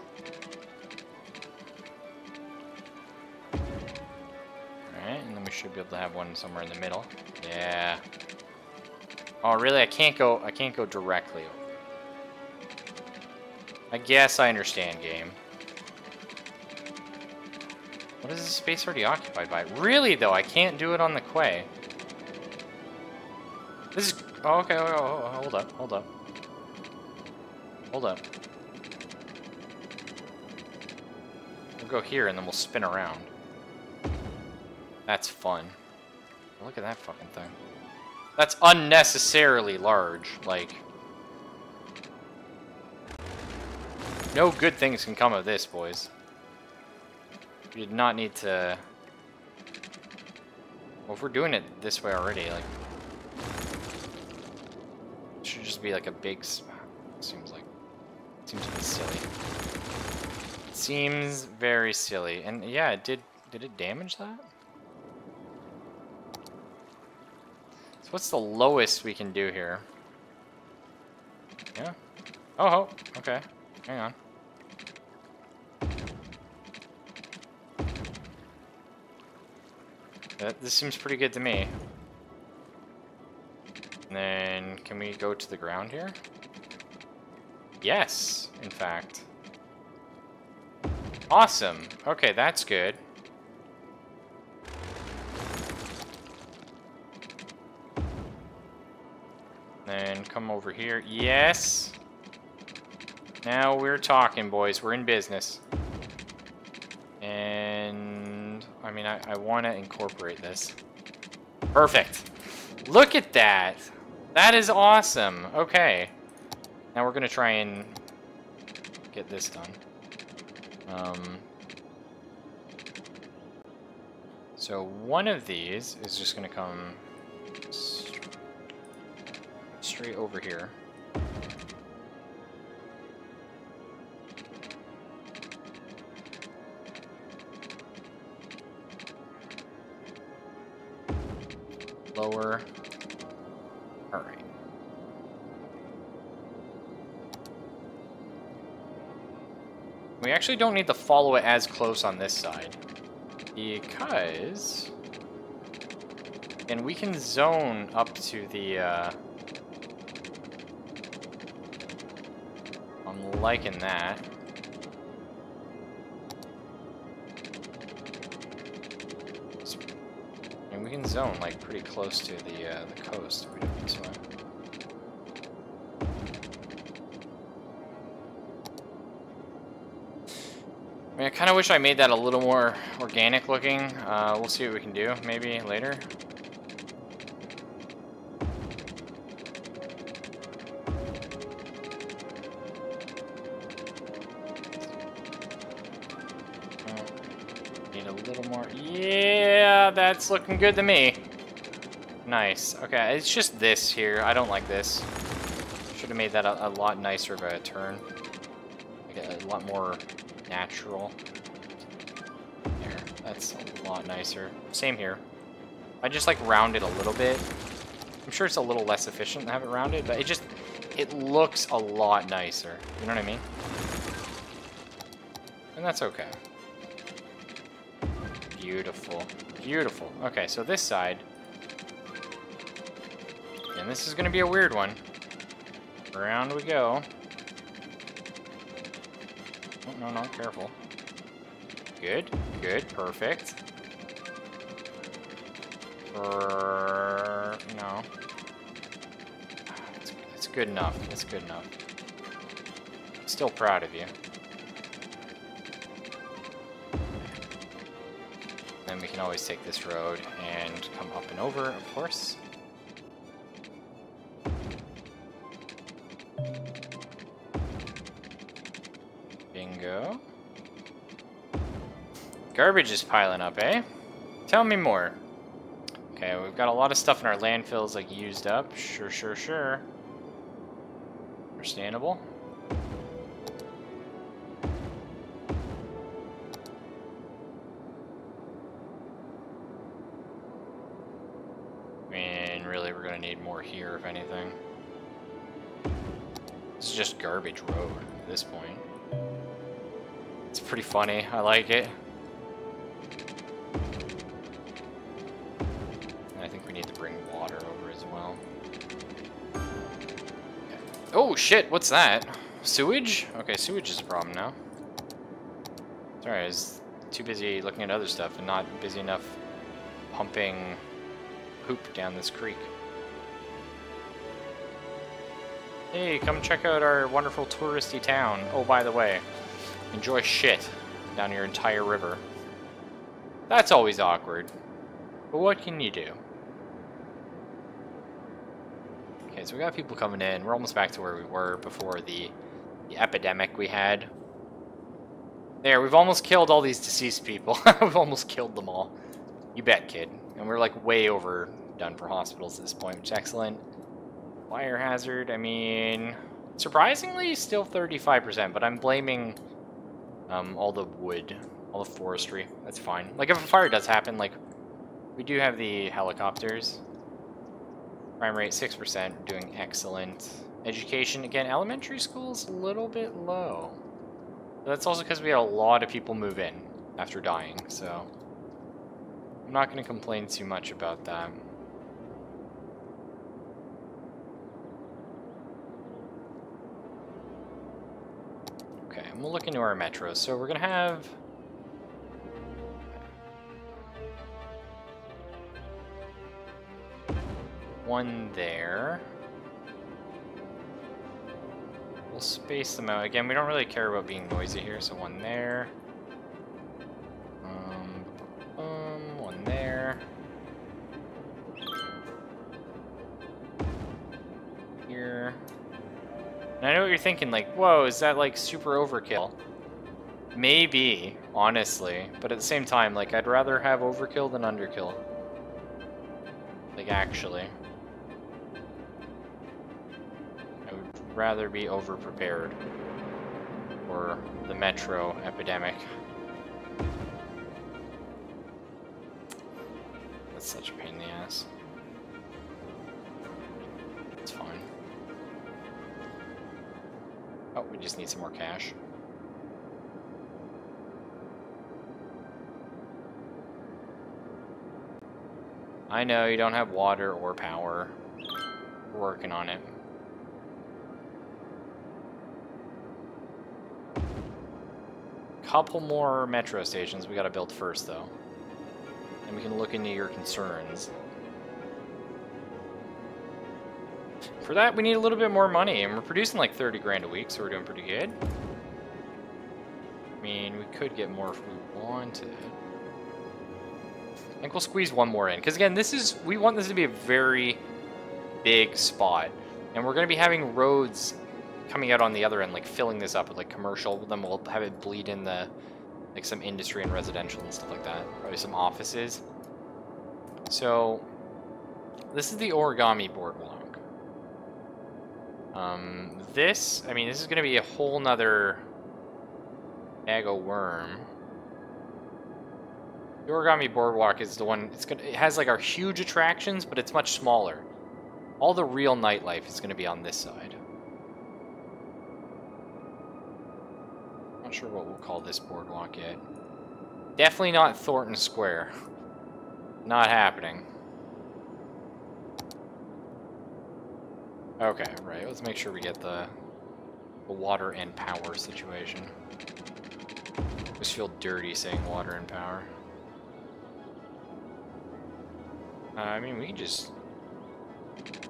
Alright, and then we should be able to have one somewhere in the middle. Yeah. Oh, really? I can't go directly over. I guess I understand, game. What is this space already occupied by? Really, though, I can't do it on the quay. This is... Oh, okay, oh, hold up, hold up. Hold up. We'll go here, and then we'll spin around. That's fun. Look at that fucking thing. That's unnecessarily large, like... No good things can come of this, boys. We did not need to... Well, if we're doing it this way already, like... It should just be like a big... Seems like... Seems a bit silly. Seems very silly. And yeah, it did it damage that? So what's the lowest we can do here? Yeah? Oh, okay. Hang on. This seems pretty good to me. And then, can we go to the ground here? Yes, in fact. Awesome. Okay, that's good. Then come over here. Yes! Now we're talking, boys. We're in business. And... I mean, I want to incorporate this. Perfect. Look at that. That is awesome. Okay. Now we're going to try and get this done. So one of these is just going to come straight over here. Lower. Alright. We actually don't need to follow it as close on this side. Because... And we can zone up to the, I'm liking that. And we can zone, like, pretty close to the coast if we do it this way. I mean, I kind of wish I made that a little more organic looking. We'll see what we can do, maybe later. Need a little more. Yeah, that's looking good to me. Nice. Okay, it's just this here. I don't like this. Should have made that a lot nicer of a turn. Like a lot more natural. There, that's a lot nicer. Same here. I just like round it a little bit. I'm sure it's a little less efficient to have it rounded, but it looks a lot nicer. You know what I mean? And that's okay. Beautiful. Beautiful. Okay, so this side. And this is going to be a weird one. Around we go. Oh, no, no, careful. Good, good, perfect. No. It's good enough. It's good enough. Still proud of you. Then we can always take this road and come up and over, of course. Bingo. Garbage is piling up, eh? Tell me more. Okay, we've got a lot of stuff in our landfills, like, used up. Sure, sure, sure. Understandable. I mean, really, we're gonna need more here, if anything. This is just garbage road at this point. It's pretty funny. I like it. And I think we need to bring water over as well. Okay. Oh, shit! What's that? Sewage? Okay, sewage is a problem now. Sorry, I was too busy looking at other stuff and not busy enough pumping poop down this creek. Hey, come check out our wonderful touristy town. Oh, by the way, enjoy shit down your entire river. That's always awkward. But what can you do? Okay, so we got people coming in. We're almost back to where we were before the epidemic we had. There, we've almost killed all these deceased people. We've almost killed them all. You bet, kid. And we're like way overdone for hospitals at this point, which is excellent. Fire hazard, I mean, surprisingly still 35%, but I'm blaming all the wood, all the forestry. That's fine. Like, if a fire does happen, like, we do have the helicopters. Crime rate 6%, doing excellent. Education, again, elementary school's a little bit low. That's also because we had a lot of people move in after dying, so I'm not going to complain too much about that. Okay, and we'll look into our metros. So we're going to have... one there. We'll space them out. Again, we don't really care about being noisy here, so one there. One there. Here. And I know what you're thinking, like, whoa, is that like super overkill? Maybe, honestly, but at the same time, like, I'd rather have overkill than underkill. Like, actually. rather be over-prepared for the metro epidemic. That's such a pain in the ass. It's fine. Oh, we just need some more cash. I know you don't have water or power. We're working on it. Couple more metro stations we gotta build first, though. And we can look into your concerns. For that, we need a little bit more money, and we're producing like 30 grand a week, so we're doing pretty good. I mean, we could get more if we wanted. I think we'll squeeze one more in, because again, we want this to be a very big spot, and we're going to be having roads coming out on the other end, like filling this up with like commercial. Then we'll have it bleed in the like some industry and residential and stuff like that. Probably some offices. So this is the origami boardwalk. This is going to be a whole nother bag of worm. The origami boardwalk is the one. It has like our huge attractions, but it's much smaller. All the real nightlife is going to be on this side. Not sure what we'll call this boardwalk yet. Definitely not Thornton Square. Not happening. Okay, right. Let's make sure we get the water and power situation. Just feel dirty saying water and power. I mean, we can just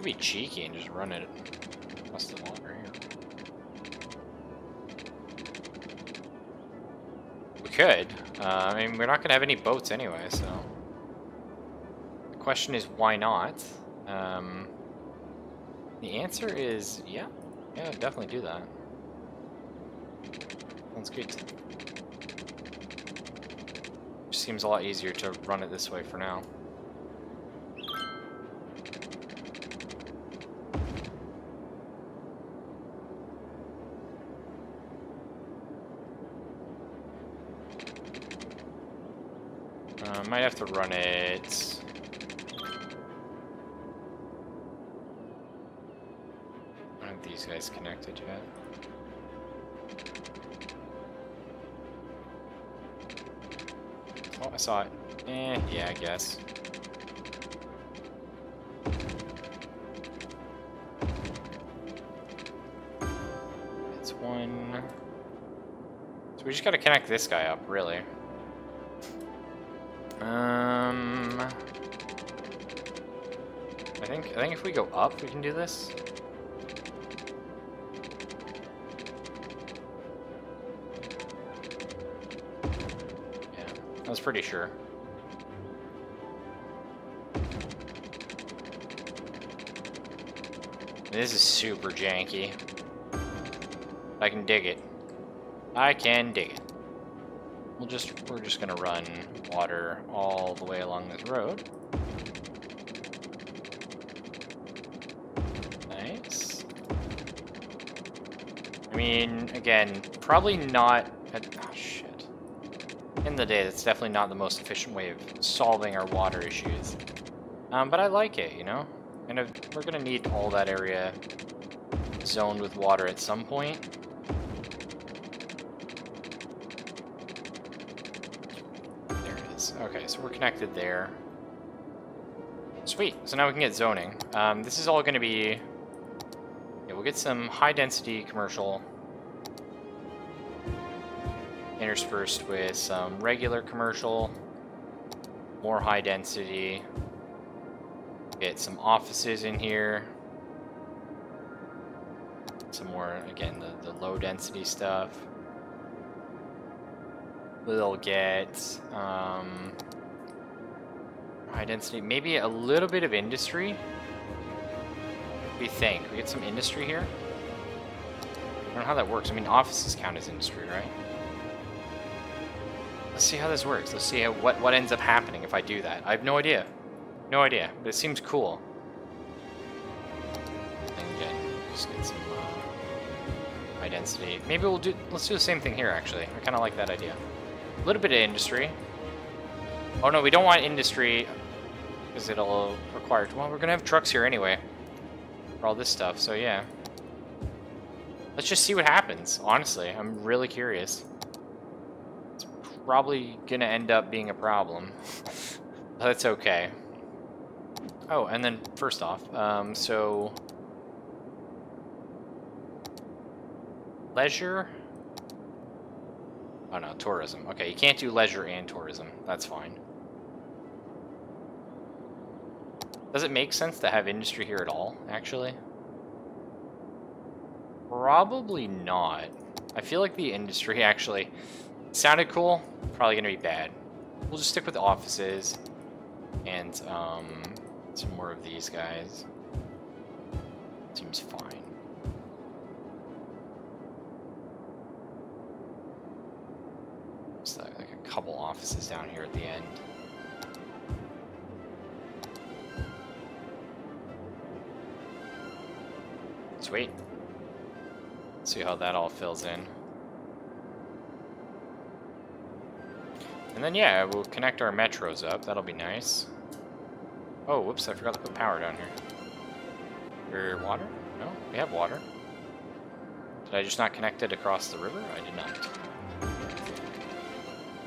be cheeky and just run it across the water here. We could. I mean, we're not going to have any boats anyway, so... The question is, why not? The answer is, yeah. Yeah, definitely do that. Sounds good. Just seems a lot easier to run it this way for now. Might have to run it. I don't think these guys connected yet. Oh, I saw it. Yeah, I guess. It's one. So we just gotta connect this guy up, really. I think if we go up, we can do this. Yeah, I was pretty sure. This is super janky. I can dig it. I can dig it. We're just gonna run water all the way along this road. Nice. I mean, again, probably not. Oh shit. In the day, that's definitely not the most efficient way of solving our water issues. But I like it, you know. And we're gonna need all that area zoned with water at some point. Okay, so we're connected there. Sweet. So now we can get zoning. This is all going to be... Yeah, we'll get some high-density commercial interspersed with some regular commercial, more high-density. Get some offices in here. Some more, again, the low-density stuff. We'll get high density, maybe a little bit of industry. What do you think? We get some industry here? I don't know how that works. I mean, offices count as industry, right? Let's see how this works. Let's see how, what ends up happening if I do that. I have no idea. No idea, but it seems cool. And again, just get some high density. Maybe let's do the same thing here, actually. I kind of like that idea. A little bit of industry. Oh no, we don't want industry because it'll require... Well, we're going to have trucks here anyway for all this stuff, so yeah. Let's just see what happens, honestly. I'm really curious. It's probably going to end up being a problem. But that's okay. Oh, and then first off, so... Leisure? Oh no, tourism. Okay, you can't do leisure and tourism. That's fine. Does it make sense to have industry here at all, actually? Probably not. I feel like the industry actually sounded cool. Probably gonna be bad. We'll just stick with the offices and some more of these guys. Seems fine. Just like a couple offices down here at the end. Sweet. See how that all fills in. And then, yeah, we'll connect our metros up. That'll be nice. Oh, whoops, I forgot to put power down here. Water? No, we have water. Did I just not connect it across the river? I did not.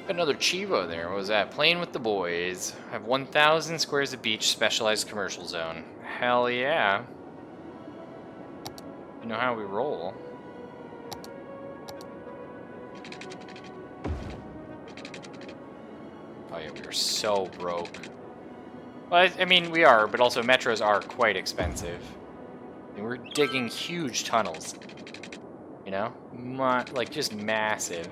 Another Chivo there. What was that? Playing with the boys. I have 1,000 squares of beach, specialized commercial zone. Hell yeah. You know how we roll. Oh yeah, we are so broke. Well, I mean, we are, but also metros are quite expensive. I mean, we're digging huge tunnels. You know? Like, just massive.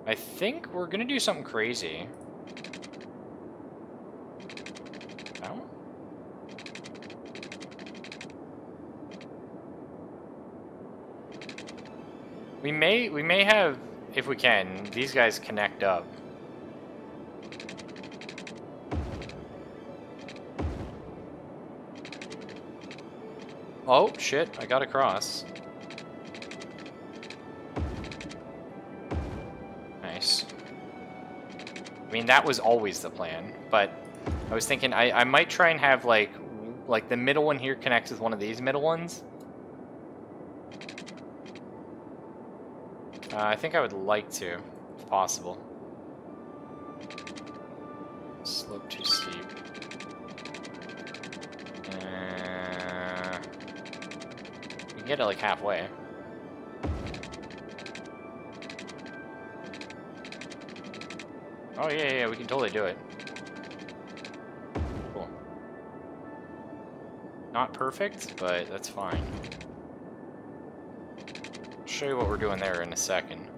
I think we're gonna do something crazy. Oh? We may have, if we can, these guys connect up. Oh, shit, I got across. Nice. I mean, that was always the plan, but I was thinking I might try and have, like the middle one here connects with one of these middle ones. I think I would like to, if possible. Slope too steep. We can get it like halfway. Oh yeah, we can totally do it. Cool. Not perfect, but that's fine. Show you what we're doing there in a second.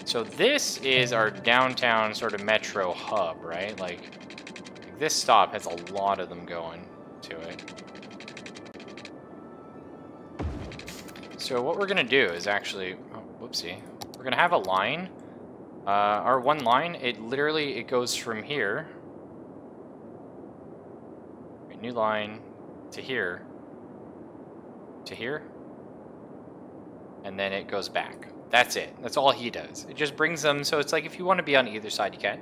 So this is our downtown sort of metro hub, right? Like this stop has a lot of them going to it. So what we're gonna do is actually, oh, whoopsie, we're gonna have a line. Our one line, it goes from here, new line, to here, and then it goes back. That's it. That's all he does. It just brings them, so it's like if you want to be on either side, you can.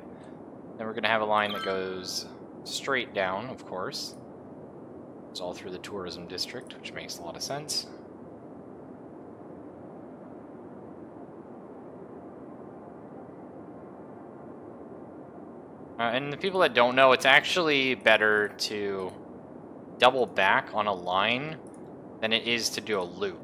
Then we're going to have a line that goes straight down, of course. It's all through the tourism district, which makes a lot of sense. And the people that don't know, it's actually better to double back on a line than it is to do a loop.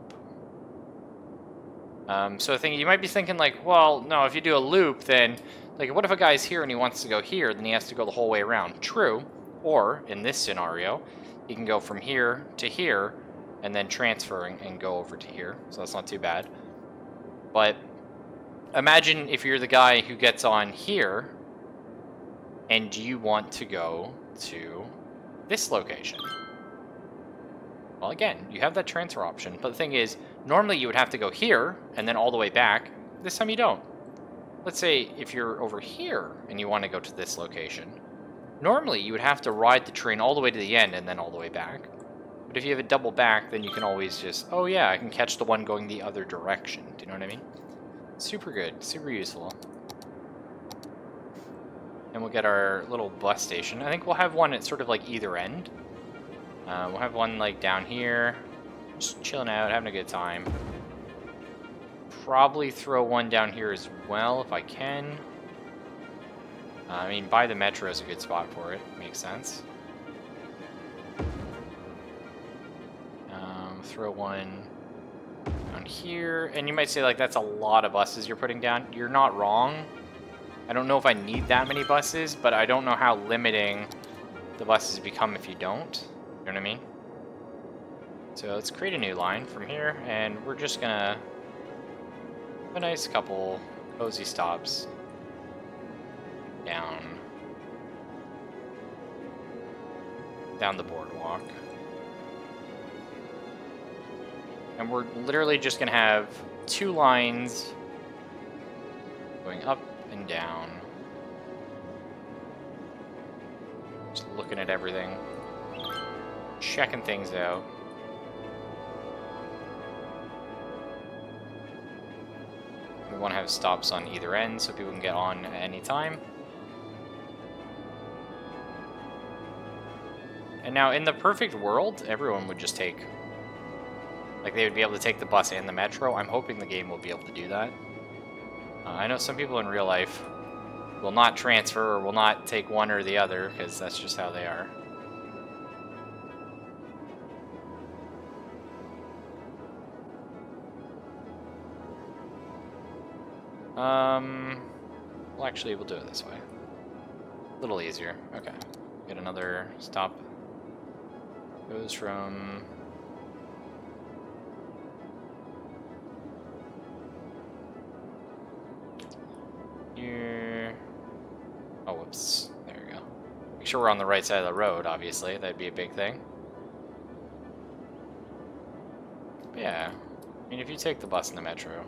So I think you might be thinking like, well, no, if you do a loop, then like, what if a guy's here and he wants to go here, then he has to go the whole way around? True. Or in this scenario, he can go from here to here and then transfer and go over to here. So that's not too bad. But imagine if you're the guy who gets on here and you want to go to this location. Well, again, you have that transfer option, but the thing is, normally you would have to go here and then all the way back. This time you don't. let's say if you're over here and you want to go to this location, normally you would have to ride the train all the way to the end and then all the way back. But if you have it double back, then you can always just, oh yeah, I can catch the one going the other direction. Do you know what I mean? Super good, super useful. And we'll get our little bus station. I think we'll have one at sort of like either end. We'll have one like down here, just chilling out, having a good time. Probably throw one down here as well if I can. I mean, by the metro is a good spot for it. Makes sense. Throw one down here. And you might say, like, that's a lot of buses you're putting down. You're not wrong. I don't know if I need that many buses, but I don't know how limiting the buses become if you don't. You know what I mean? So let's create a new line from here, and we're just gonna have a nice couple cozy stops down the boardwalk. And we're literally just gonna have 2 lines going up and down. Just looking at everything, checking things out. We want to have stops on either end so people can get on at any time. And now, in the perfect world, everyone would just take... Like, they would be able to take the bus and the metro. I'm hoping the game will be able to do that. I know some people in real life will not transfer or will not take one or the other, because that's just how they are. Well, actually, we'll do it this way. A little easier. Okay. Get another stop. Goes from... here... Oh, whoops. There we go. Make sure we're on the right side of the road, obviously. That'd be a big thing. But yeah. I mean, if you take the bus and the metro,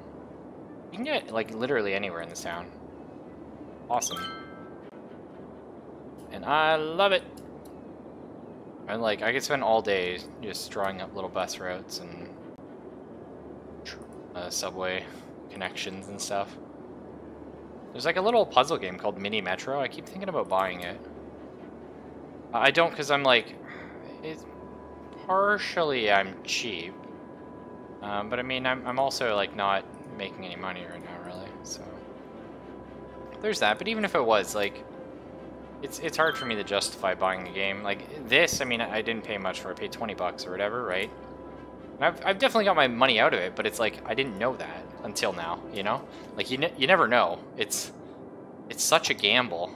you can get, like, literally anywhere in this town. Awesome. And I love it! And, like, I could spend all day just drawing up little bus routes and subway connections and stuff. There's, like, a little puzzle game called Mini Metro. I keep thinking about buying it. I don't, because I'm, like... partially, I'm cheap. But, I mean, I'm also, like, not making any money right now, really, so... There's that, but even if it was, like... It's hard for me to justify buying a game. Like, this, I mean, I didn't pay much for it. I paid 20 bucks or whatever, right? And I've definitely got my money out of it, but it's like, I didn't know that until now, you know? Like, you never know. It's such a gamble.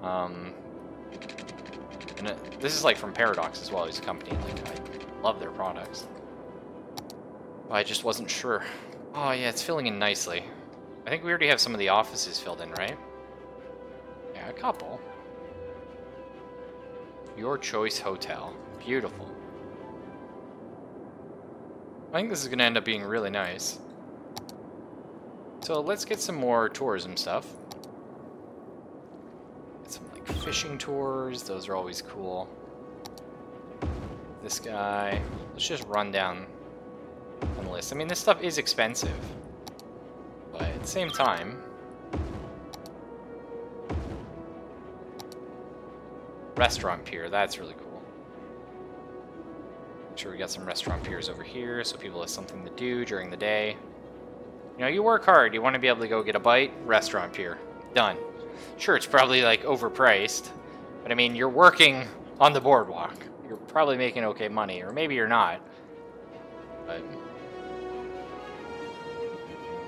And this is, like, from Paradox as well. He's a company, like, I love their products. But I just wasn't sure. Oh, yeah, it's filling in nicely. I think we already have some of the offices filled in, right? Yeah, a couple. Your Choice Hotel. Beautiful. I think this is going to end up being really nice. So let's get some more tourism stuff. Get some, like, fishing tours. Those are always cool. This guy. Let's just run down on the list. I mean, this stuff is expensive. But at the same time... Restaurant pier, that's really cool. Make sure we got some restaurant piers over here so people have something to do during the day. You know, you work hard, you want to be able to go get a bite, restaurant pier. Done. Sure, it's probably, like, overpriced, but I mean, you're working on the boardwalk. You're probably making okay money, or maybe you're not. But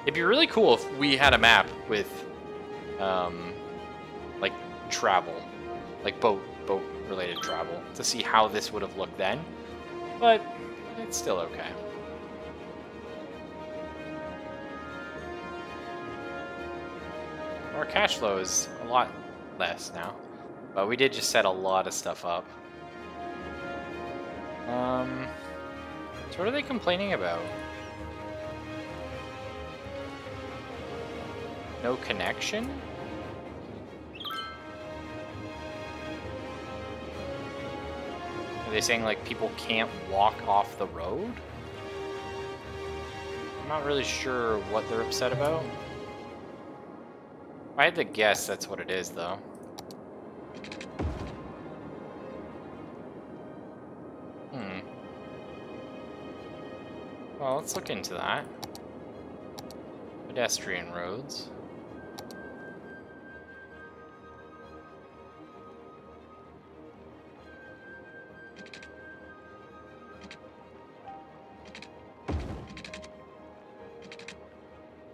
it'd be really cool if we had a map with, like, travel. Like, boat-related travel, to see how this would have looked then. But it's still okay. Our cash flow is a lot less now. But we did just set a lot of stuff up. So what are they complaining about? No connection? Are they saying, like, people can't walk off the road? I'm not really sure what they're upset about. If I had to guess, that's what it is, though. Well, let's look into that. Pedestrian roads.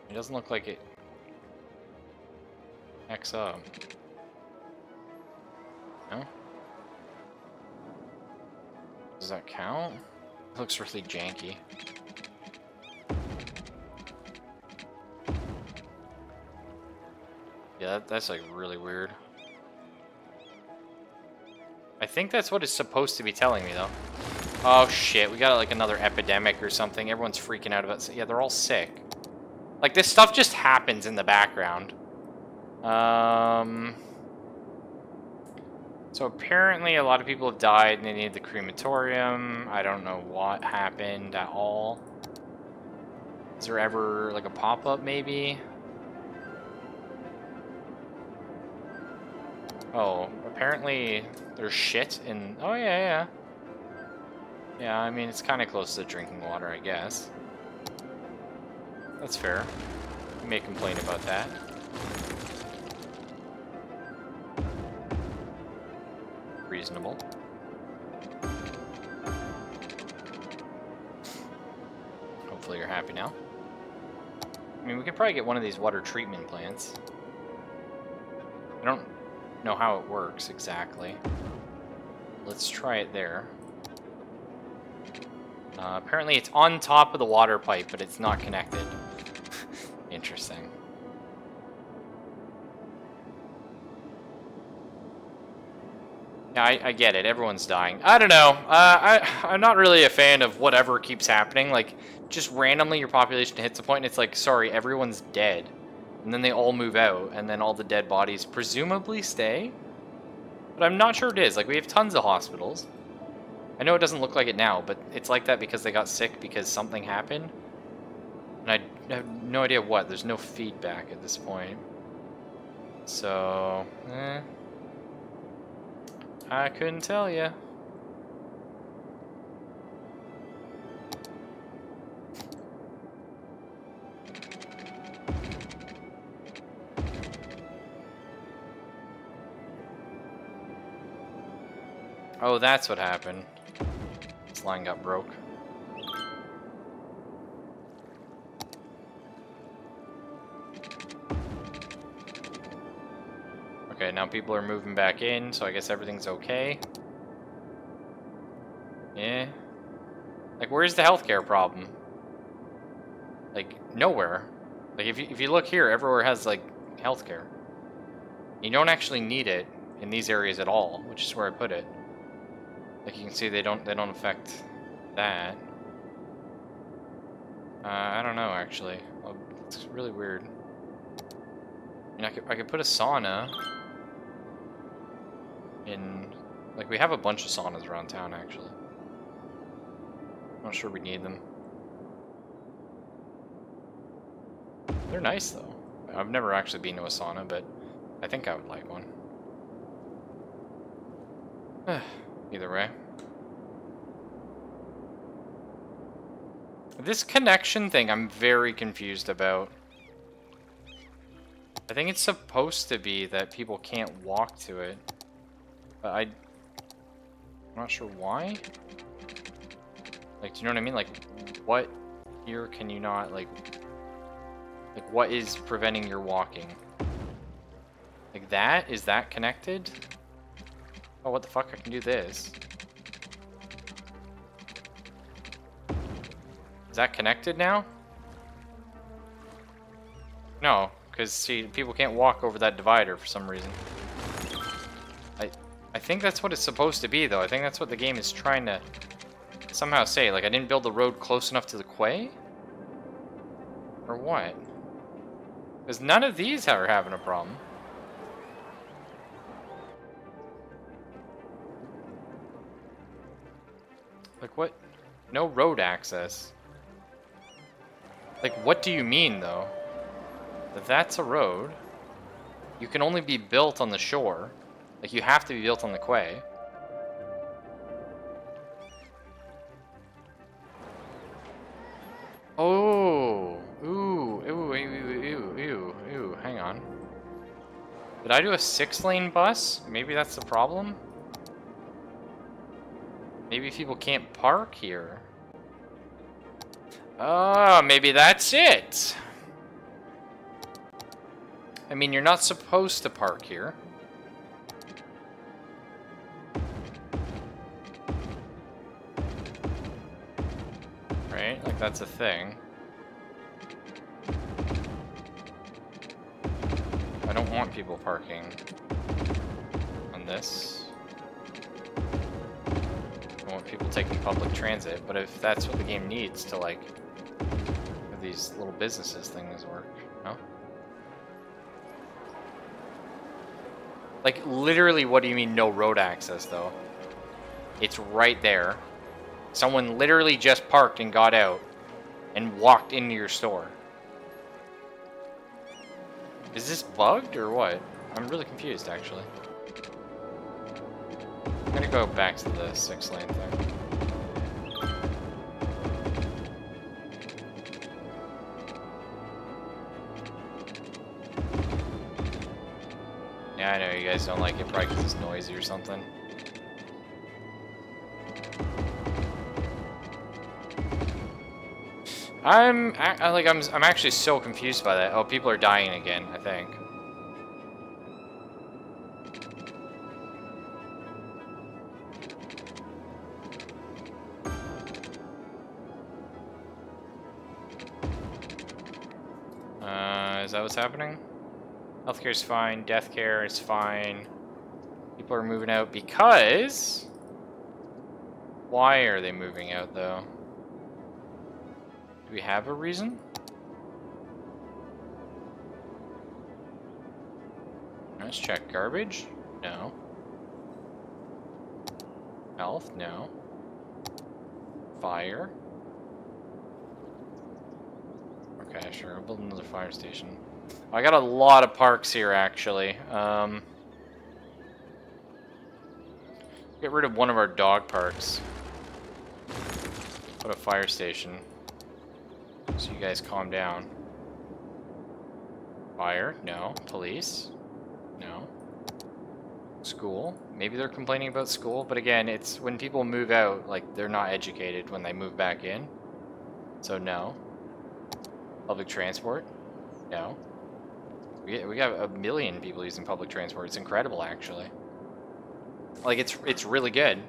It doesn't look like it X up. No? Does that count? It looks really janky. Yeah, that's like really weird. I think that's what it's supposed to be telling me, though. Oh shit, we got like another epidemic or something. Everyone's freaking out about... Yeah, they're all sick. Like, this stuff just happens in the background. So apparently a lot of people have died and they need the crematorium. I don't know what happened at all. Is there ever like a pop-up maybe? Oh, apparently there's shit in... Oh yeah, yeah. Yeah, I mean, it's kind of close to drinking water, I guess. That's fair. You may complain about that. Reasonable. Hopefully you're happy now. I mean, we could probably get one of these water treatment plants. I don't know how it works exactly. Let's try it there. Apparently it's on top of the water pipe, but it's not connected. Interesting. Yeah, I get it. Everyone's dying. I don't know. I'm not really a fan of whatever keeps happening. Like, just randomly your population hits a point and it's like, sorry, everyone's dead. And then they all move out, and then all the dead bodies presumably stay. But I'm not sure it is. Like, we have tons of hospitals. I know it doesn't look like it now, but it's like that because they got sick because something happened. And I have no idea what. There's no feedback at this point. So, I couldn't tell you. Oh, that's what happened. This line got broke. Okay, now people are moving back in, so I guess everything's okay. Yeah. Like, where's the healthcare problem? Like, nowhere. Like, if you look here, everywhere has, like, healthcare. You don't actually need it in these areas at all, which is where I put it. Like, you can see they don't affect that. I don't know, actually. Oh, it's really weird. I mean, I could put a sauna in... Like, we have a bunch of saunas around town, actually. I'm not sure we need them. They're nice, though. I've never actually been to a sauna, but I think I would like one. Either way. This connection thing, I'm very confused about. I think it's supposed to be that people can't walk to it. But I'm not sure why. Like, do you know what I mean? Like, what here can you not, like, what is preventing your walking? Like that? Is that connected? Oh, what the fuck? I can do this. Is that connected now? No, because, see, people can't walk over that divider for some reason. I think that's what it's supposed to be, though. I think that's what the game is trying to somehow say. Like, I didn't build the road close enough to the quay? Or what? Because none of these are having a problem. Like, what? No road access. Like, what do you mean, though? If that's a road, you can only be built on the shore. Like, you have to be built on the quay. Oh! Ooh, ooh, ooh, hang on. Did I do a 6-lane bus? Maybe that's the problem? Maybe people can't park here. Oh, maybe that's it! I mean, you're not supposed to park here. Right? Like, that's a thing. I don't want people parking on this. I want people taking public transit, but if that's what the game needs to, like, have these little businesses things work, no? Like, literally, what do you mean no road access, though? It's right there. Someone literally just parked and got out and walked into your store. Is this bugged or what? I'm really confused, actually. I'm gonna go back to the 6-lane thing. Yeah, I know you guys don't like it, probably because it's noisy or something. I'm actually so confused by that. Oh, people are dying again, I think. Is that what's happening? Healthcare is fine. Death care is fine. People are moving out because... Why are they moving out, though? Do we have a reason? Let's check. Garbage? No. Health? No. Fire? Okay, sure. I'll build another fire station. I got a lot of parks here, actually. Get rid of one of our dog parks. Put a fire station. So you guys calm down. Fire? No. Police? No. School? Maybe they're complaining about school, but again, it's when people move out, like, they're not educated when they move back in. So no. Public transport? No. We got a million people using public transport. It's incredible, actually. Like, it's really good.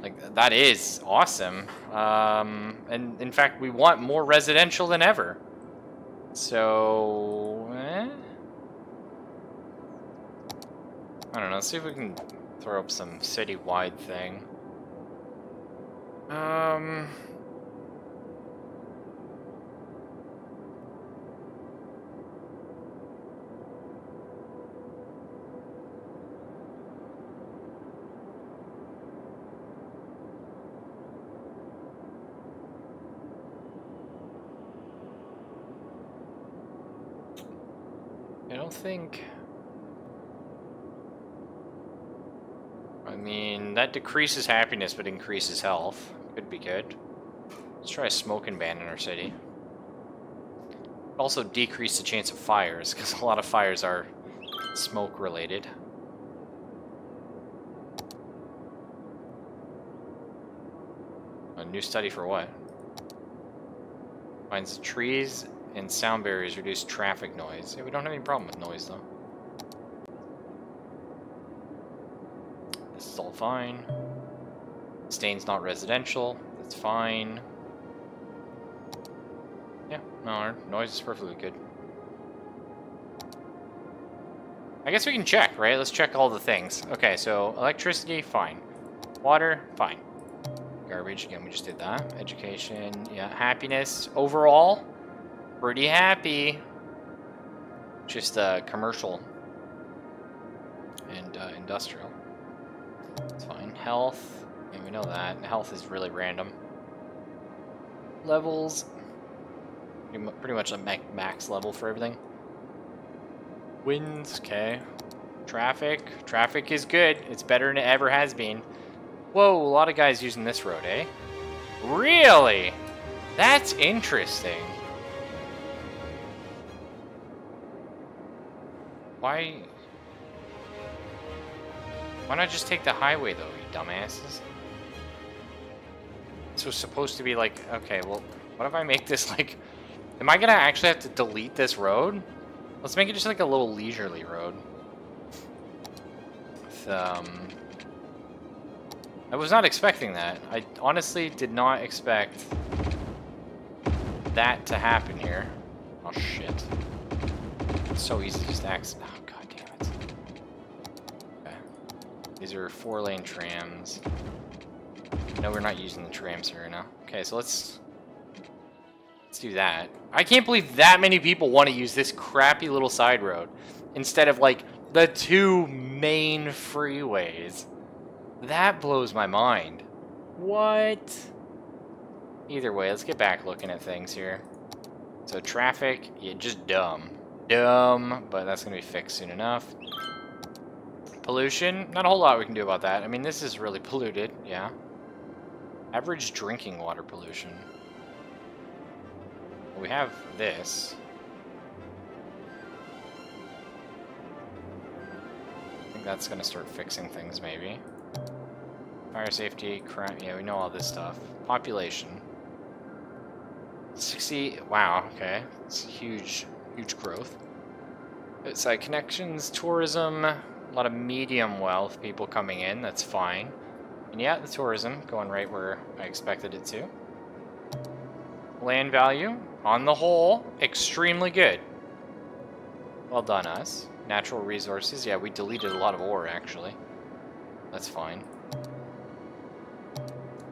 Like, that is awesome. And in fact, we want more residential than ever. So, I don't know. Let's see if we can throw up some citywide thing. I don't think... I mean, that decreases happiness but increases health. Could be good. Let's try a smoking ban in our city. Also decrease the chance of fires, because a lot of fires are smoke related. A new study for what? Finds trees and sound barriers reduce traffic noise. Yeah, we don't have any problem with noise, though. This is all fine. Stain's not residential. That's fine. Yeah, no, our noise is perfectly good. I guess we can check, right? Let's check all the things. Okay, so electricity, fine. Water, fine. Garbage, again, we just did that. Education, yeah. Happiness, overall, pretty happy. just commercial and industrial. It's fine. Health, yeah, we know that. Health is really random. Levels, pretty much a max level for everything. Winds, okay. Traffic is good. It's better than it ever has been. Whoa, a lot of guys using this road, eh? Really? That's interesting. Why not just take the highway, though, you dumbasses? This was supposed to be like, okay, well, what if I make this like... Am I gonna actually have to delete this road? Let's make it just like a little leisurely road. With, I was not expecting that. I honestly did not expect that to happen here. Oh, shit. It's so easy to just accident. Oh, god damn it. Okay. These are 4-lane trams. No, we're not using the trams here now. Okay, so let's do that. I can't believe that many people want to use this crappy little side road instead of, like, the 2 main freeways. That blows my mind. What? Either way, let's get back looking at things here. So traffic, yeah, just dumb. Dumb, but that's going to be fixed soon enough. Pollution, not a whole lot we can do about that. I mean, this is really polluted, yeah. Average drinking water pollution. We have this. I think that's going to start fixing things, maybe. Fire safety, crime, yeah, we know all this stuff. Population. 60, wow, okay. It's huge growth. Outside connections, tourism, a lot of medium wealth people coming in, that's fine. And yeah, the tourism going right where I expected it to. Land value, on the whole, extremely good. Well done, us. Natural resources, yeah, we deleted a lot of ore, actually. That's fine.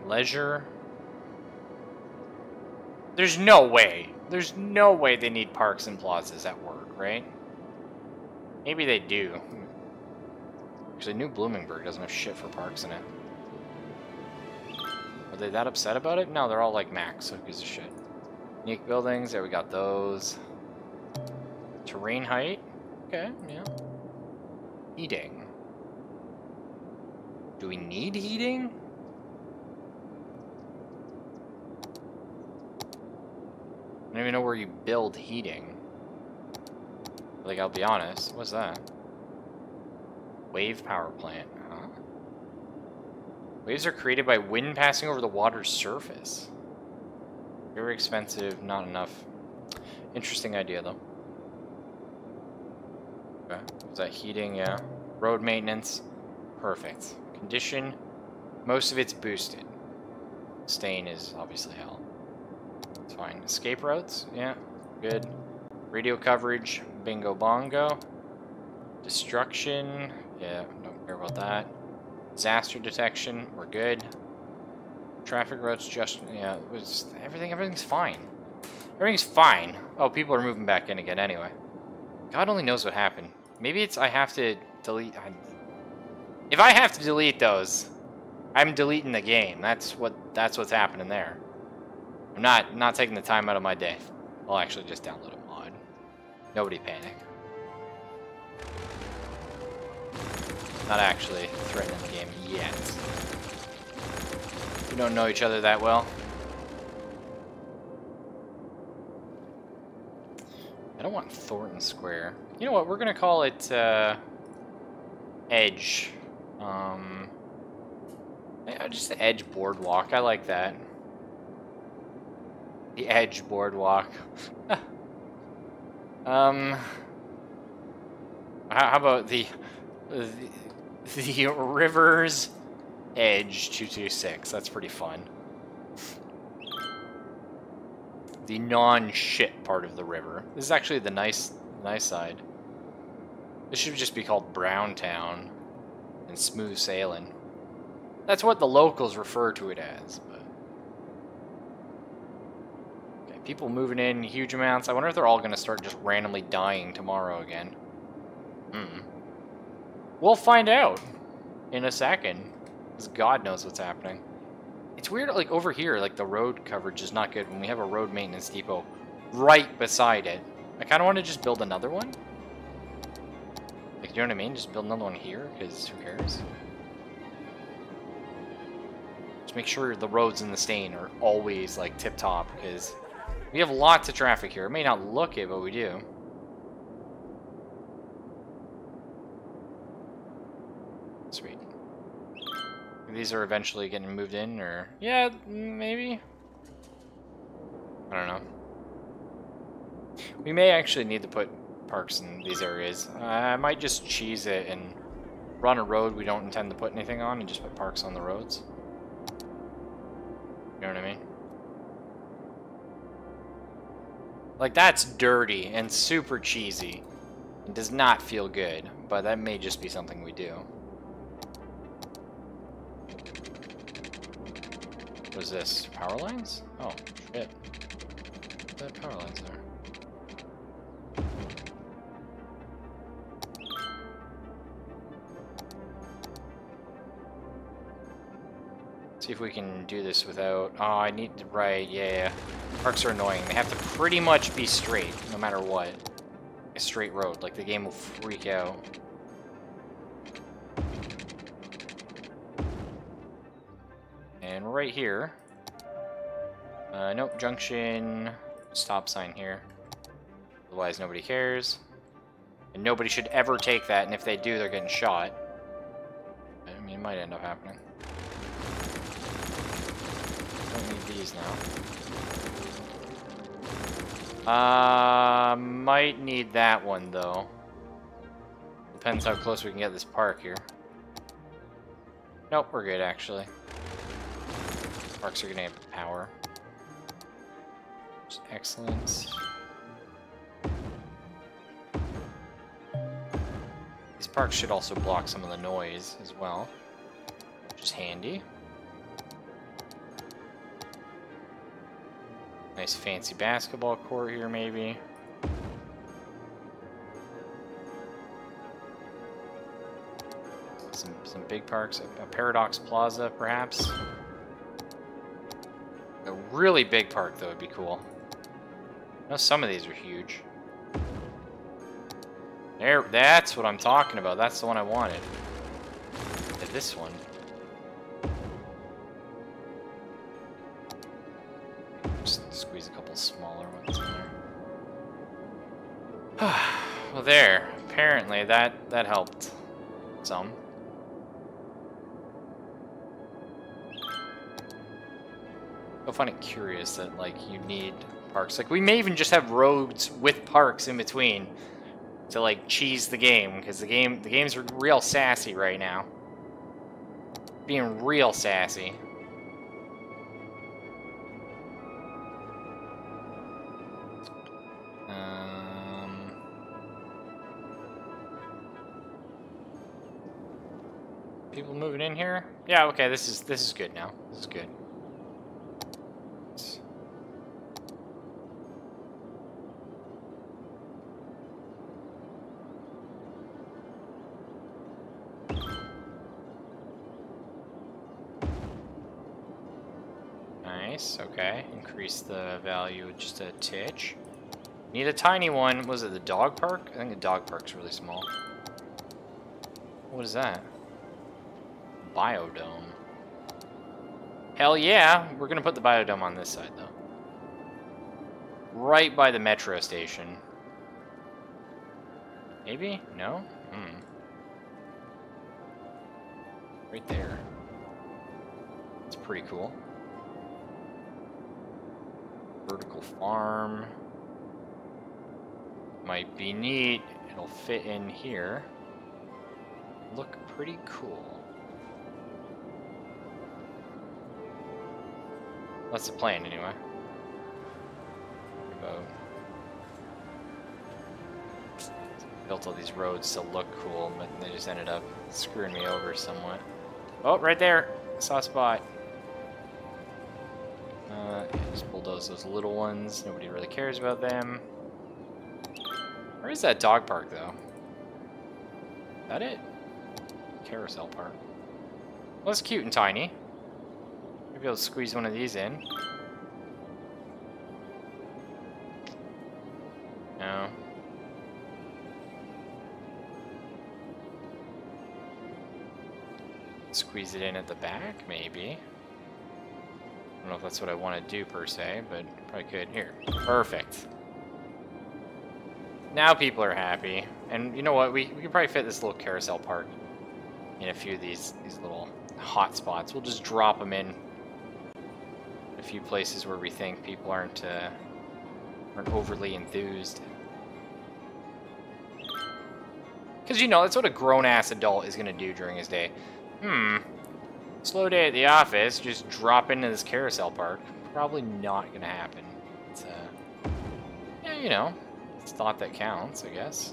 Leisure. There's no way they need parks and plazas at work, right? Maybe they do. Actually, New Bloomingburg doesn't have shit for parks in it. Are they that upset about it? No, they're all like max, so who gives a shit. Unique buildings, there we got those. Terrain height, okay, yeah. Heating. Do we need heating? I don't even know where you build heating. Like, I'll be honest. What's that? Wave power plant, huh? Waves are created by wind passing over the water's surface. Very expensive, not enough. Interesting idea, though. Okay. Is that heating? Yeah. Road maintenance. Perfect. Condition. Most of it's boosted. Stain is obviously hell. It's fine. Escape routes? Yeah. Good. Radio coverage. Bingo bongo. Destruction. Yeah, don't care about that. Disaster detection. We're good. Traffic routes just... Yeah, it was, everything's fine. Everything's fine. Oh, people are moving back in again anyway. God only knows what happened. Maybe it's I have to delete... If I have to delete those, I'm deleting the game. That's what's happening there. I'm not taking the time out of my day. I'll actually just download a mod. Nobody panic. Not actually threatening the game yet. We don't know each other that well. I don't want Thornton Square. You know what? We're gonna call it Edge. Just the Edge Boardwalk. I like that. The Edge Boardwalk. How about the River's Edge 226? That's pretty fun. The non-shit part of the river. This is actually the nice side. This should just be called Browntown and smooth sailing. That's what the locals refer to it as. But okay, People moving in huge amounts. I wonder if they're all going to start just randomly dying tomorrow again. We'll find out in a second, because God knows what's happening. It's weird, like, over here, like, the road coverage is not good when we have a road maintenance depot right beside it. I kind of want to just build another one. Like, you know what I mean? Just build another one here, because who cares? Just make sure the roads in the stain are always, like, tip-top, because we have lots of traffic here. It may not look it, but we do. Sweet. These are eventually getting moved in, or... Yeah, maybe? I don't know. We may actually need to put parks in these areas. I might just cheese it and run a road we don't intend to put anything on and just put parks on the roads. You know what I mean? Like, that's dirty and super cheesy. It does not feel good, but that may just be something we do. What is this? Power lines? Oh, shit. What power lines are? See if we can do this without... Oh, I need to... Right, yeah. Parks are annoying. They have to pretty much be straight, no matter what. A straight road. Like, the game will freak out. And right here... nope, junction... Stop sign here. Otherwise, nobody cares. And nobody should ever take that, and if they do, they're getting shot. I mean, it might end up happening. Don't need these now. Might need that one, though. Depends how close we can get this park here. Nope, we're good, actually. Parks are gonna have power. Just excellent. These parks should also block some of the noise as well, which is handy. Nice fancy basketball court here, maybe. Some big parks. A Paradox Plaza, perhaps. A really big park, though, would be cool. I know some of these are huge. There, that's what I'm talking about. That's the one I wanted. And this one. Just squeeze a couple smaller ones in there. Well, there. Apparently, that helped some. I find it curious that, like, you need parks. Like, we may even just have roads with parks in between to, like, cheese the game, because the game's real sassy right now. Being real sassy. People moving in here? Yeah, okay, this is good now. This is good. Nice, okay. Increase the value just a titch. Need a tiny one. Was it the dog park? I think the dog park's really small. What is that? Biodome. Hell yeah! We're gonna put the biodome on this side, though. Right by the metro station. Maybe? No? Right there. It's pretty cool. Vertical farm. Might be neat. It'll fit in here. Look pretty cool. That's the plan, anyway. Built all these roads to look cool, but they just ended up screwing me over somewhat. Oh, right there! Saw a spot. Just bulldoze those little ones. Nobody really cares about them. Where is that dog park, though? Is that it? Carousel park. Well, it's cute and tiny. Maybe I'll squeeze one of these in. No. Squeeze it in at the back, maybe. I don't know if that's what I want to do per se, but probably could. Here. Perfect. Now people are happy. And you know what? We could probably fit this little carousel park in a few of these little hot spots. We'll just drop them in a few places where we think people aren't overly enthused. Because, you know, that's what a grown-ass adult is going to do during his day. Slow day at the office, just drop into this carousel park. Probably not going to happen. It's, yeah, you know, it's thought that counts, I guess.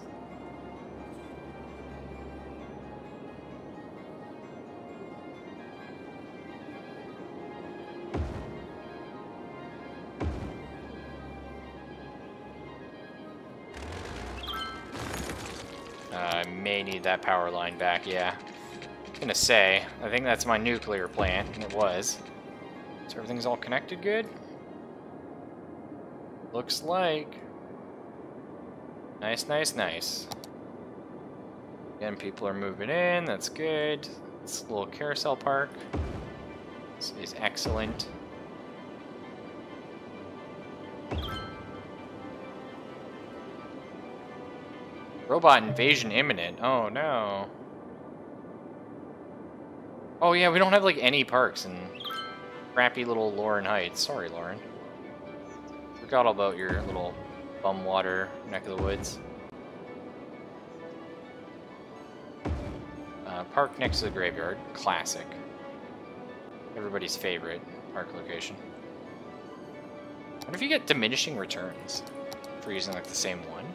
I may need that power line back, yeah. I was gonna say, I think that's my nuclear plant, and it was. So everything's all connected good? Looks like. Nice, nice, nice. Again, people are moving in, that's good. This little carousel park is excellent. Robot invasion imminent. Oh no. Oh yeah, we don't have like any parks in crappy little Lauren Heights. Sorry, Lauren. Forgot all about your little bumwater neck of the woods. Park next to the graveyard. Classic. Everybody's favorite park location. What if you get diminishing returns for using like the same one?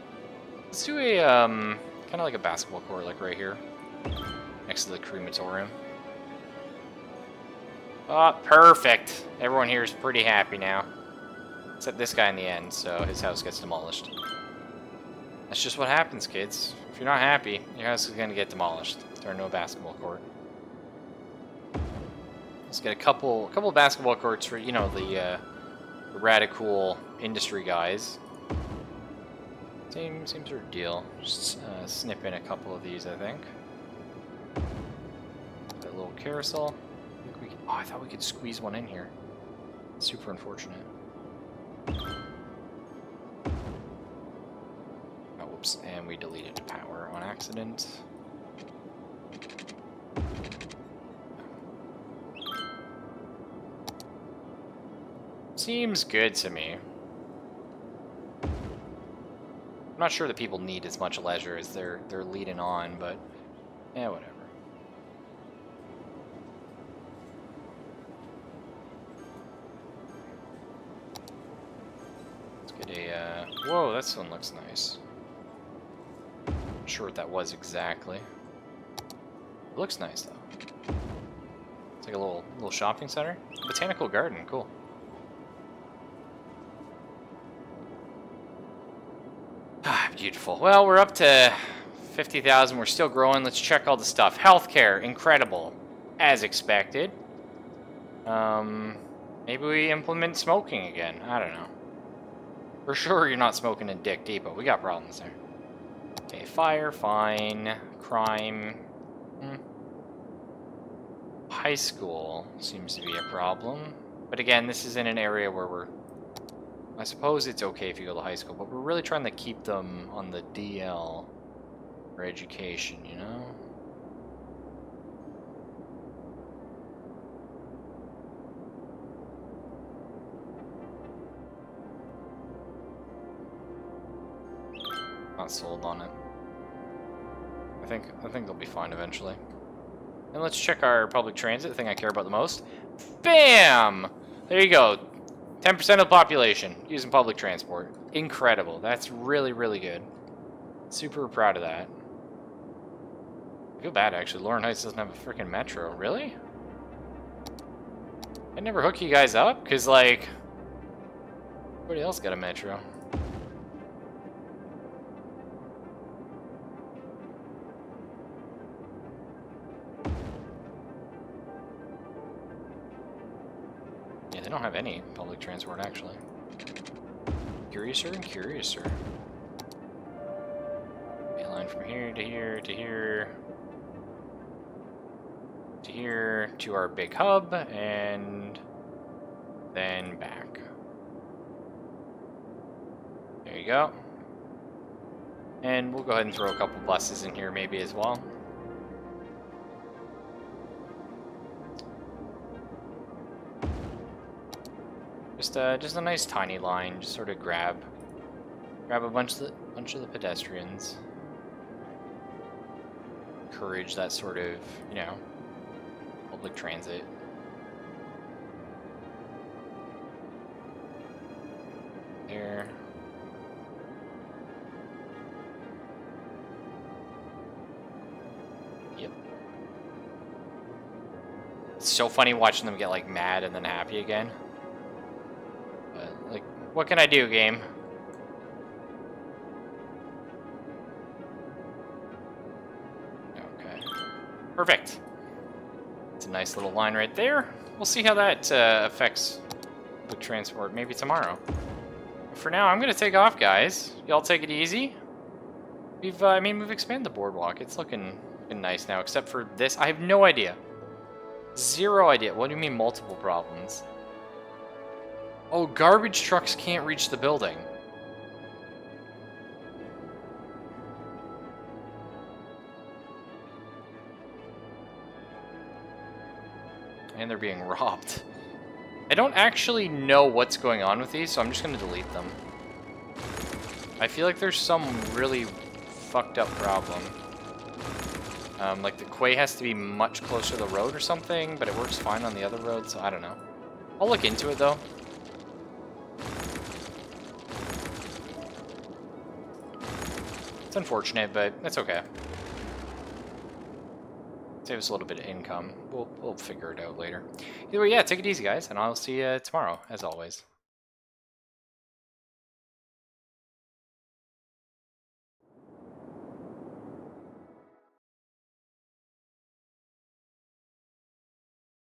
Let's do a, kind of like a basketball court, like right here, next to the crematorium. Oh, perfect. Everyone here is pretty happy now. Except this guy in the end, so his house gets demolished. That's just what happens, kids. If you're not happy, your house is going to get demolished. Turn into a basketball court. Let's get a couple basketball courts for, you know, the radical industry guys. Same sort of deal. Just snip in a couple of these, I think. That little carousel. Oh, I thought we could squeeze one in here. Super unfortunate. Oh, whoops. And we deleted power on accident. Seems good to me. I'm not sure that people need as much leisure as they're leading on, but yeah, whatever. Let's get a whoa, this one looks nice. Not sure what that was exactly. It looks nice though. It's like a little shopping center. Botanical garden, cool. Beautiful. Well, we're up to 50,000. We're still growing. Let's check all the stuff. Healthcare, incredible, as expected. Maybe we implement smoking again. I don't know. For sure, you're not smoking in Dick Depot. We got problems there. Okay, fire, fine. Crime. High school seems to be a problem. But again, this is in an area where we're... I suppose it's okay if you go to high school, but we're really trying to keep them on the DL for education, you know? Not sold on it. I think they'll be fine eventually. And let's check our public transit, the thing I care about the most. Bam! There you go. 10% of the population using public transport. Incredible. That's really, really good. Super proud of that. I feel bad, actually. Lauren Heights doesn't have a freaking metro. Really? I never hook you guys up? Because, like, Everybody else got a metro. Yeah, they don't have any public transport, actually. Curiouser and curiouser. A line from here to here to here to here to our big hub, and then back. There you go. And we'll go ahead and throw a couple buses in here maybe as well. Just a nice tiny line, just sort of grab a bunch of the pedestrians. Encourage that sort of, you know, public transit. There. Yep. It's so funny watching them get like mad and then happy again. But like, what can I do, game? Okay. Perfect. It's a nice little line right there. We'll see how that affects the transport maybe tomorrow. For now, I'm gonna take off, guys. Y'all take it easy. I mean, we've expanded the boardwalk. It's looking nice now, except for this. I have no idea. Zero idea. What do you mean multiple problems? Oh, garbage trucks can't reach the building. And they're being robbed. I don't actually know what's going on with these, so I'm just going to delete them. I feel like there's some really fucked up problem. Like the quay has to be much closer to the road or something, but it works fine on the other road, so I don't know. I'll look into it though. It's unfortunate, but it's okay. Save us a little bit of income. We'll figure it out later. Either way, yeah, take it easy, guys, and I'll see you tomorrow, as always.